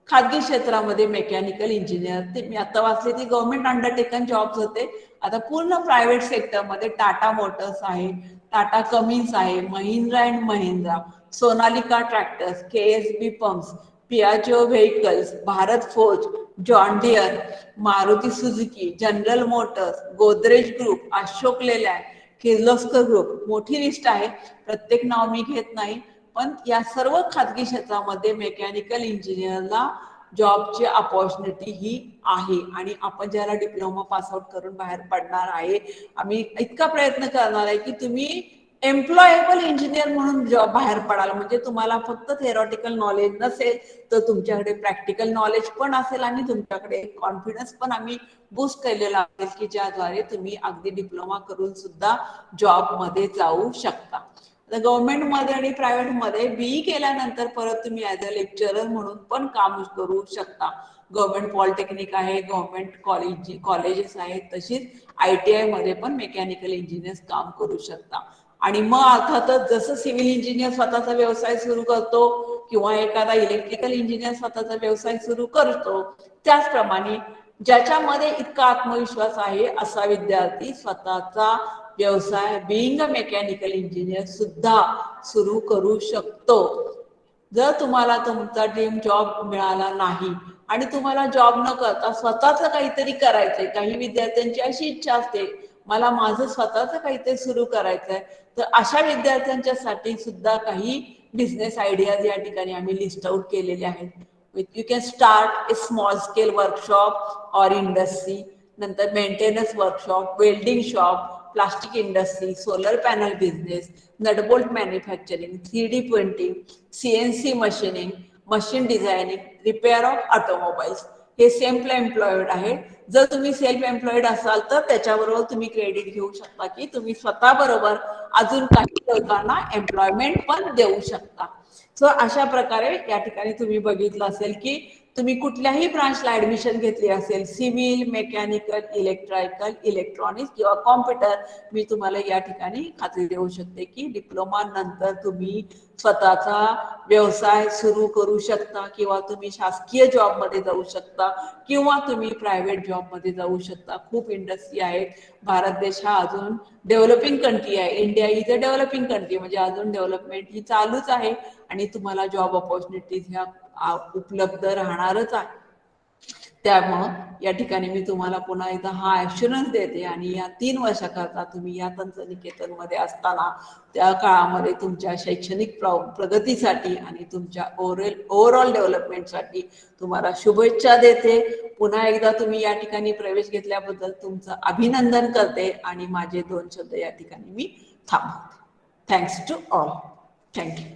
खाजगी क्षेत्रामध्ये मेकॅनिकल इंजिनियर, ते मी आता वाचले ती गव्हर्नमेंट अंडरटेकन जॉब्स होते. आता पूर्ण प्रायव्हेट सेक्टरमध्ये टाटा मोटर्स आहे, टाटा कमिन्स आहे, Mahindra and Mahindra, Sonalika tractors, KSB pumps, Piaggio vehicles, Bharat Forge, John Deere, Maruti Suzuki, General Motors, Godrej group, Ashok Leyland, Kirloskar group, मोठी लिस्ट आहे. प्रत्येक नाव मी घेत नाही, पण या सर्व खाजगी क्षेत्रामध्ये मेकॅनिकल इंजिनियरला जॉबची अपॉर्च्युनिटी ही आहे. आणि आपण ज्याला डिप्लोमा पास आउट करून बाहेर पडणार आहे, आम्ही इतका प्रयत्न करणार आहे की तुम्ही एम्प्लॉयेबल इंजिनियर म्हणून जॉब बाहेर पडाल, म्हणजे तुम्हाला फक्त थेरॉटिकल नॉलेज नसेल तर तुमच्याकडे प्रॅक्टिकल नॉलेज पण असेल आणि तुमच्याकडे कॉन्फिडन्स पण आम्ही बूस्ट केलेला असेल की ज्याद्वारे तुम्ही अगदी डिप्लोमा करून सुद्धा जॉब मध्ये जाऊ शकता. गव्हर्नमेंट मध्ये आणि प्रायव्हेट मध्ये बीई केल्यानंतर परत तुम्ही ऍज अ लेक्चरर म्हणून पण काम करू शकता. गव्हर्नमेंट पॉलिटेक्निक आहे, गव्हर्नमेंट कॉलेजेस आहेत, तशीच ITI मध्ये पण मेकॅनिकल इंजिनियर काम करू शकता. आणि मग अर्थातच जसं सिव्हिल इंजिनियर स्वतःचा व्यवसाय सुरू करतो किंवा एखादा इलेक्ट्रिकल इंजिनियर स्वतःचा व्यवसाय सुरू करतो, त्याचप्रमाणे ज्याच्यामध्ये इतका आत्मविश्वास आहे असा विद्यार्थी स्वतःचा व्यवसाय बिईंग अ मेकॅनिकल इंजिनियर सुद्धा सुरू करू शकतो. जर तुम्हाला तुमचा ड्रीम जॉब मिळाला नाही आणि तुम्हाला जॉब न करता स्वतःच काहीतरी करायचंय, काही विद्यार्थ्यांची अशी इच्छा असते मला माझं स्वतःच काहीतरी सुरू करायचंय, तर अशा विद्यार्थ्यांच्यासाठी सुद्धा काही बिझनेस आयडियाज या ठिकाणी आम्ही लिस्ट आउट केलेले आहेत. You can start A small scale workshop और इंडस्ट्री, नंतर maintenance workshop, welding shop, plastic industry, solar panel business, nut bolt manufacturing, 3D printing, CNC machining, machine designing, repair of automobiles. हे self employed आहे. जर तुम्ही self employed असाल तर त्याच्याबरोबर तुम्ही क्रेडिट घेऊ शकता की तुम्ही स्वतः बरोबर अजून काही लोकांना एम्प्लॉयमेंट पण देऊ शकता. सो अशा प्रकारे या ठिकाणी तुम्ही बघितलं असेल की तुम्ही कुठल्याही ब्रांचला ऍडमिशन घेतली असेल, सिव्हिल, मेकॅनिकल, इलेक्ट्रिकल, इलेक्ट्रॉनिक्स किंवा कॉम्प्युटर, मी तुम्हाला या ठिकाणी खात्री देऊ शकते की डिप्लोमा नंतर तुम्ही स्वतःचा व्यवसाय सुरू करू शकता किंवा तुम्ही शासकीय जॉबमध्ये जाऊ शकता किंवा तुम्ही प्रायव्हेट जॉबमध्ये जाऊ शकता. खूप इंडस्ट्री आहेत. भारत देश हा अजून डेव्हलपिंग कंट्री आहे. India is a developing country, म्हणजे अजून डेव्हलपमेंट ही चालूच आहे आणि तुम्हाला जॉब ऑपॉर्च्युनिटीज ह्या उपलब्ध राहणारच आहे. त्यामुळं या ठिकाणी मी तुम्हाला पुन्हा एकदा हा ॲश्युरन्स देते आणि या 3 वर्षाकरता तुम्ही या तंत्रनिकेतनमध्ये असताना त्या काळामध्ये तुमच्या शैक्षणिक प्रगतीसाठी आणि तुमच्या ओव्हरऑल डेव्हलपमेंटसाठी तुम्हाला शुभेच्छा देते. पुन्हा एकदा तुम्ही या ठिकाणी प्रवेश घेतल्याबद्दल तुमचं अभिनंदन करते आणि माझे 2 शब्द या ठिकाणी मी थांबवते. Thanks to all. थँक्यू.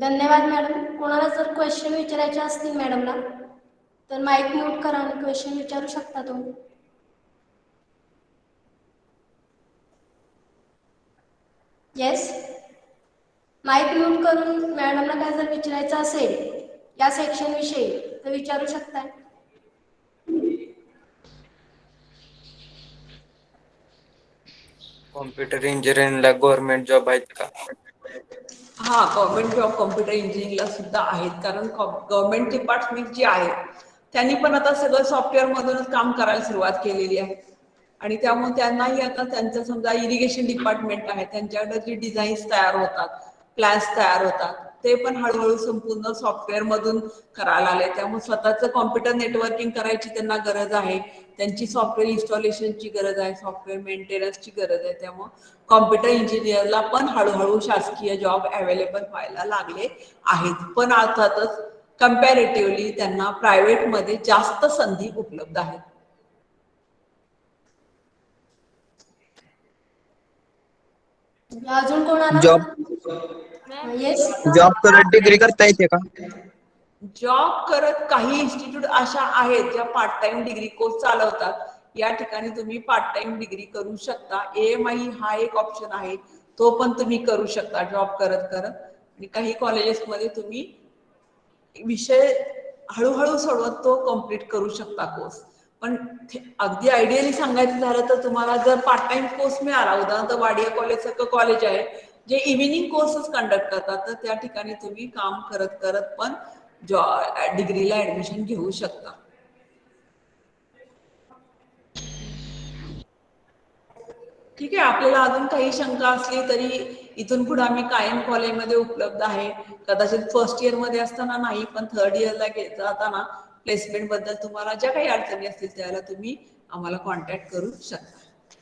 धन्यवाद मॅडम. कोणाला जर क्वेश्चन विचारायचे असतील मॅडमला तर माईक म्यूट करा आणि क्वेश्चन विचारू शकता तुम्ही. येस, माईक म्यूट करून मॅडमला काय जर विचारायचं असेल या सेक्शन विषयी तर विचारू शकताय. कॉम्प्युटर इंजिनिअरिंगला गव्हर्नमेंट जॉब आहेत का? हा, गव्हर्नमेंट जॉब कॉम्प्युटर इंजिनिअरिंगला सुद्धा आहेत, कारण गव्हर्नमेंट डिपार्टमेंट जी आहे त्यांनी पण आता सगळं सॉफ्टवेअर मधूनच काम करायला सुरुवात केलेली आहे आणि त्यामुळे त्यांनाही आता त्यांचं समजा इरिगेशन डिपार्टमेंट आहे, त्यांच्याकडे जे डिझाईन्स तयार होतात, प्लॅन्स तयार होतात, ते पण हळूहळू संपूर्ण सॉफ्टवेअर मधून करायला आले. त्यामुळे स्वतःचं कॉम्प्युटर नेटवर्किंग करायची त्यांना गरज आहे, त्यांची सॉफ्टवेअर इन्स्टॉलेशनची गरज आहे, सॉफ्टवेअर मेंटेनन्सची गरज आहे. त्यामुळे कॉम्प्युटर इंजिनियरला पण हळूहळू शासकीय जॉब अवेलेबल व्हायला लागले आहेत. पण अर्थातच कम्पॅरेटिव्हली त्यांना प्रायव्हेटमध्ये जास्त संधी उपलब्ध आहेत. अजून कोणाला? येस, जॉब करत डिग्री करता येते का? जॉब करत काही इन्स्टिट्यूट अशा आहेत ज्या पार्ट टाइम डिग्री कोर्स चालवतात. या ठिकाणी तुम्ही पार्ट टाइम डिग्री करू शकता. AMI हा एक ऑप्शन आहे, तो पण तुम्ही करू शकता जॉब करत करत. आणि काही कॉलेजेसमध्ये तुम्ही विषय हळूहळू सोडवत तो कम्प्लीट करू शकता कोर्स. पण अगदी आयडियली सांगायचं झालं तर तुम्हाला जर पार्ट टाइम कोर्स मिळाला, उदाहरणार्थ वाडिया कॉलेज सारखं कॉलेज आहे जे इव्हिनिंग कोर्सेस कंडक्ट करतात, तर त्या ठिकाणी तुम्ही काम करत करत पण डिग्रीला ऍडमिशन घेऊ शकता. ठीक आहे. आपल्याला अजून काही शंका असली तरी इथून पुढे आम्ही कायम कॉलेजमध्ये उपलब्ध आहे. कदाचित फर्स्ट इयर मध्ये असताना नाही, पण थर्ड इयरला जाताना प्लेसमेंट बद्दल तुम्हाला ज्या काही अडचणी असतील त्याला तुम्ही आम्हाला कॉन्टॅक्ट करू शकता.